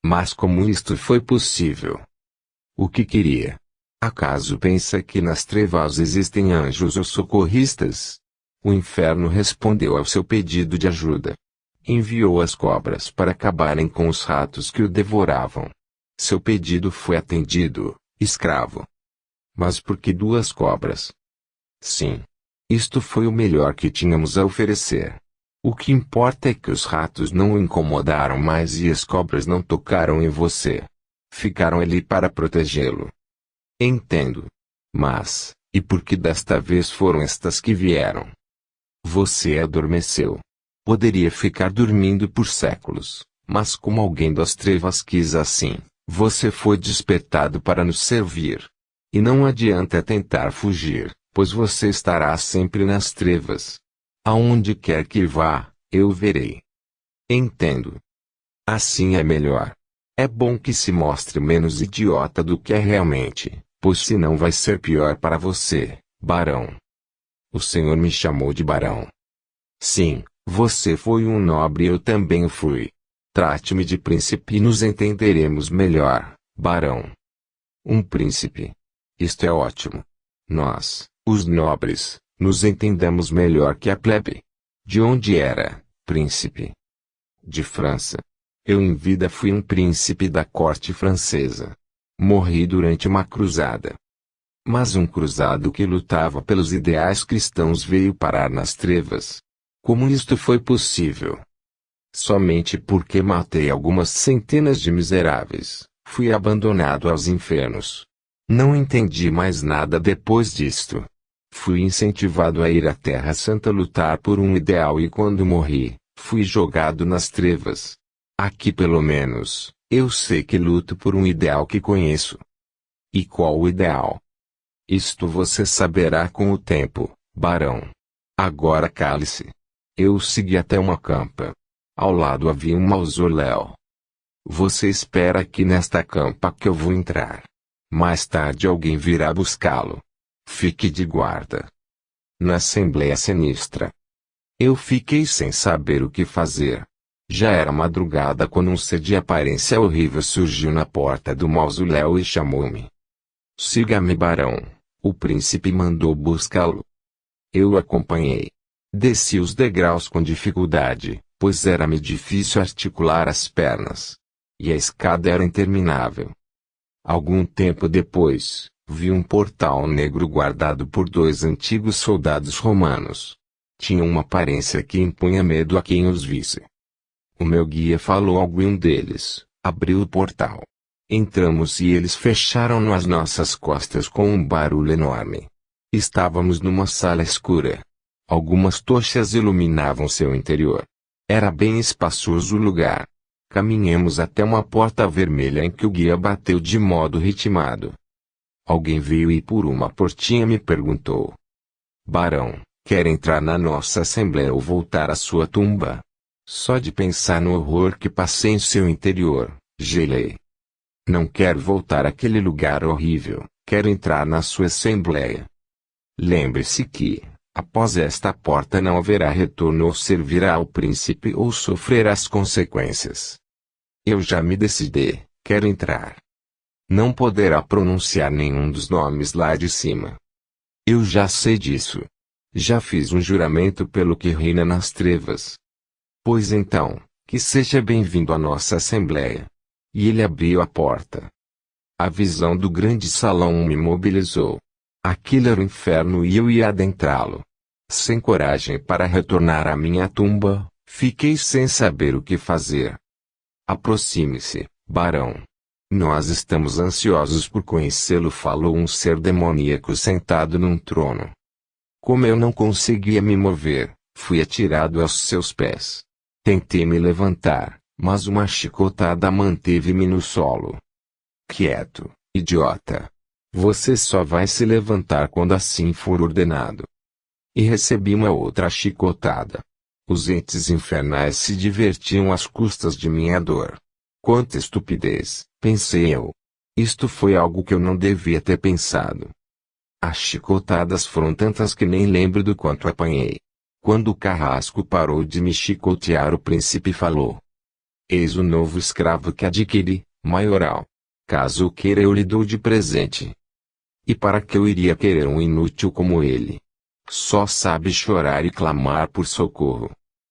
Mas como isto foi possível? O que queria? Acaso pensa que nas trevas existem anjos ou socorristas? O inferno respondeu ao seu pedido de ajuda. Enviou as cobras para acabarem com os ratos que o devoravam. Seu pedido foi atendido, escravo. Mas por que duas cobras? Sim. Isto foi o melhor que tínhamos a oferecer. O que importa é que os ratos não o incomodaram mais e as cobras não tocaram em você. Ficaram ali para protegê-lo. Entendo. Mas, e por que desta vez foram estas que vieram? Você adormeceu. Poderia ficar dormindo por séculos, mas como alguém das trevas quis assim, você foi despertado para nos servir. E não adianta tentar fugir, pois você estará sempre nas trevas. Aonde quer que vá, eu verei. Entendo. Assim é melhor. É bom que se mostre menos idiota do que é realmente, pois senão vai ser pior para você, barão. O senhor me chamou de barão. Sim, você foi um nobre e eu também o fui. Trate-me de príncipe e nos entenderemos melhor, barão. Um príncipe. Isto é ótimo. Nós, os nobres, nos entendemos melhor que a plebe. De onde era, príncipe? De França. Eu em vida fui um príncipe da corte francesa. Morri durante uma cruzada. Mas um cruzado que lutava pelos ideais cristãos veio parar nas trevas. Como isto foi possível? Somente porque matei algumas centenas de miseráveis, fui abandonado aos infernos. Não entendi mais nada depois disto. Fui incentivado a ir à Terra Santa lutar por um ideal e quando morri, fui jogado nas trevas. Aqui pelo menos, eu sei que luto por um ideal que conheço. E qual o ideal? Isto você saberá com o tempo, barão. Agora cale-se. Eu segui até uma campa. Ao lado havia um mausoléu. Você espera aqui nesta campa que eu vou entrar. Mais tarde alguém virá buscá-lo. Fique de guarda. Na Assembleia Sinistra. Eu fiquei sem saber o que fazer. Já era madrugada quando um ser de aparência horrível surgiu na porta do mausoléu e chamou-me. Siga-me, barão. O príncipe mandou buscá-lo. Eu o acompanhei. Desci os degraus com dificuldade, pois era-me difícil articular as pernas. E a escada era interminável. Algum tempo depois, vi um portal negro guardado por 2 antigos soldados romanos. Tinham uma aparência que impunha medo a quem os visse. O meu guia falou a algum deles, abriu o portal. Entramos e eles fecharam-no às nossas costas com um barulho enorme. Estávamos numa sala escura. Algumas tochas iluminavam seu interior. Era bem espaçoso o lugar. Caminhamos até uma porta vermelha em que o guia bateu de modo ritmado. Alguém veio e por uma portinha me perguntou: Barão, quer entrar na nossa assembleia ou voltar à sua tumba? Só de pensar no horror que passei em seu interior, gelei. Não quero voltar àquele lugar horrível, quero entrar na sua assembleia. Lembre-se que, após esta porta não haverá retorno ou servirá ao príncipe ou sofrerá as consequências. Eu já me decidi, quero entrar. Não poderá pronunciar nenhum dos nomes lá de cima. Eu já sei disso. Já fiz um juramento pelo que reina nas trevas. Pois então, que seja bem-vindo à nossa assembleia. E ele abriu a porta. A visão do grande salão me mobilizou. Aquele era o inferno e eu ia adentrá-lo. Sem coragem para retornar à minha tumba, fiquei sem saber o que fazer. Aproxime-se, barão. Nós estamos ansiosos por conhecê-lo, falou um ser demoníaco sentado num trono. Como eu não conseguia me mover, fui atirado aos seus pés. Tentei me levantar, mas uma chicotada manteve-me no solo. Quieto, idiota. Você só vai se levantar quando assim for ordenado. E recebi uma outra chicotada. Os entes infernais se divertiam às custas de minha dor. Quanta estupidez, pensei eu. Isto foi algo que eu não devia ter pensado. As chicotadas foram tantas que nem lembro do quanto apanhei. Quando o carrasco parou de me chicotear, o príncipe falou: Eis o novo escravo que adquiri, maioral. Caso o queira, eu lhe dou de presente. E para que eu iria querer um inútil como ele? Só sabe chorar e clamar por socorro.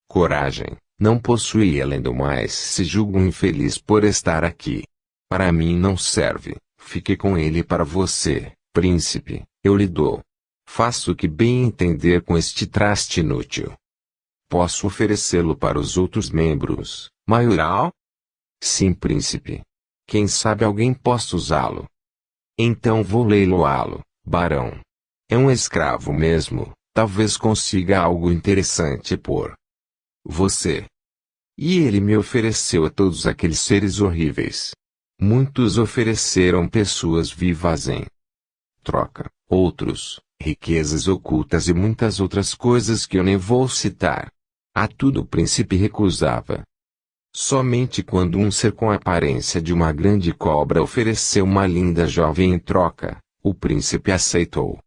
Coragem, não possui, além do mais se julga um infeliz por estar aqui. Para mim não serve, fique com ele para você, príncipe, eu lhe dou. Faça o que bem entender com este traste inútil. Posso oferecê-lo para os outros membros, maioral? Sim, príncipe. Quem sabe alguém possa usá-lo. Então vou leiloá-lo, barão. É um escravo mesmo, talvez consiga algo interessante por você. E ele me ofereceu a todos aqueles seres horríveis. Muitos ofereceram pessoas vivas em troca, outros, riquezas ocultas e muitas outras coisas que eu nem vou citar. A tudo o príncipe recusava. Somente quando um ser com a aparência de uma grande cobra ofereceu uma linda jovem em troca, o príncipe aceitou.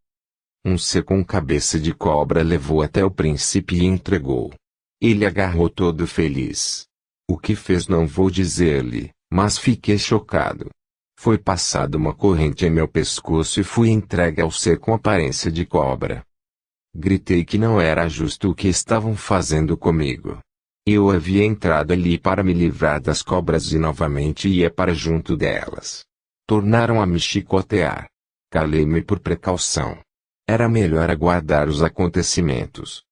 Um ser com cabeça de cobra levou até o príncipe e entregou. Ele agarrou todo feliz. O que fez não vou dizer-lhe, mas fiquei chocado. Foi passada uma corrente em meu pescoço e fui entregue ao ser com aparência de cobra. Gritei que não era justo o que estavam fazendo comigo. Eu havia entrado ali para me livrar das cobras e novamente ia para junto delas. Tornaram a me chicotear. Calei-me por precaução. Era melhor aguardar os acontecimentos.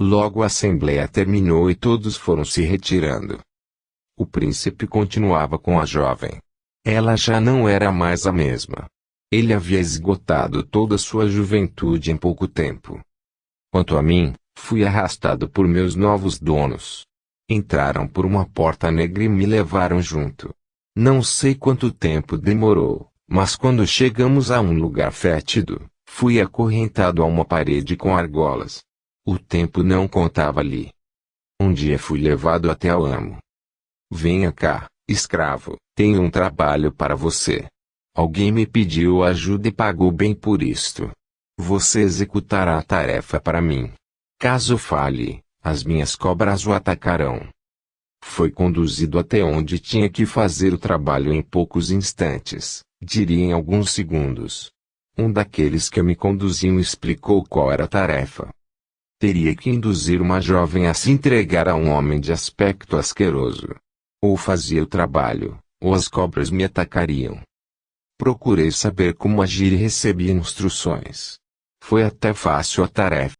Logo a assembleia terminou e todos foram se retirando. O príncipe continuava com a jovem. Ela já não era mais a mesma. Ele havia esgotado toda sua juventude em pouco tempo. Quanto a mim, fui arrastado por meus novos donos. Entraram por uma porta negra e me levaram junto. Não sei quanto tempo demorou, mas quando chegamos a um lugar fétido, fui acorrentado a uma parede com argolas. O tempo não contava ali. Um dia fui levado até o amo. Venha cá, escravo, tenho um trabalho para você. Alguém me pediu ajuda e pagou bem por isto. Você executará a tarefa para mim. Caso falhe, as minhas cobras o atacarão. Foi conduzido até onde tinha que fazer o trabalho em poucos instantes, diria em alguns segundos. Um daqueles que me conduziam explicou qual era a tarefa. Teria que induzir uma jovem a se entregar a um homem de aspecto asqueroso. Ou fazia o trabalho, ou as cobras me atacariam. Procurei saber como agir e recebi instruções. Foi até fácil a tarefa.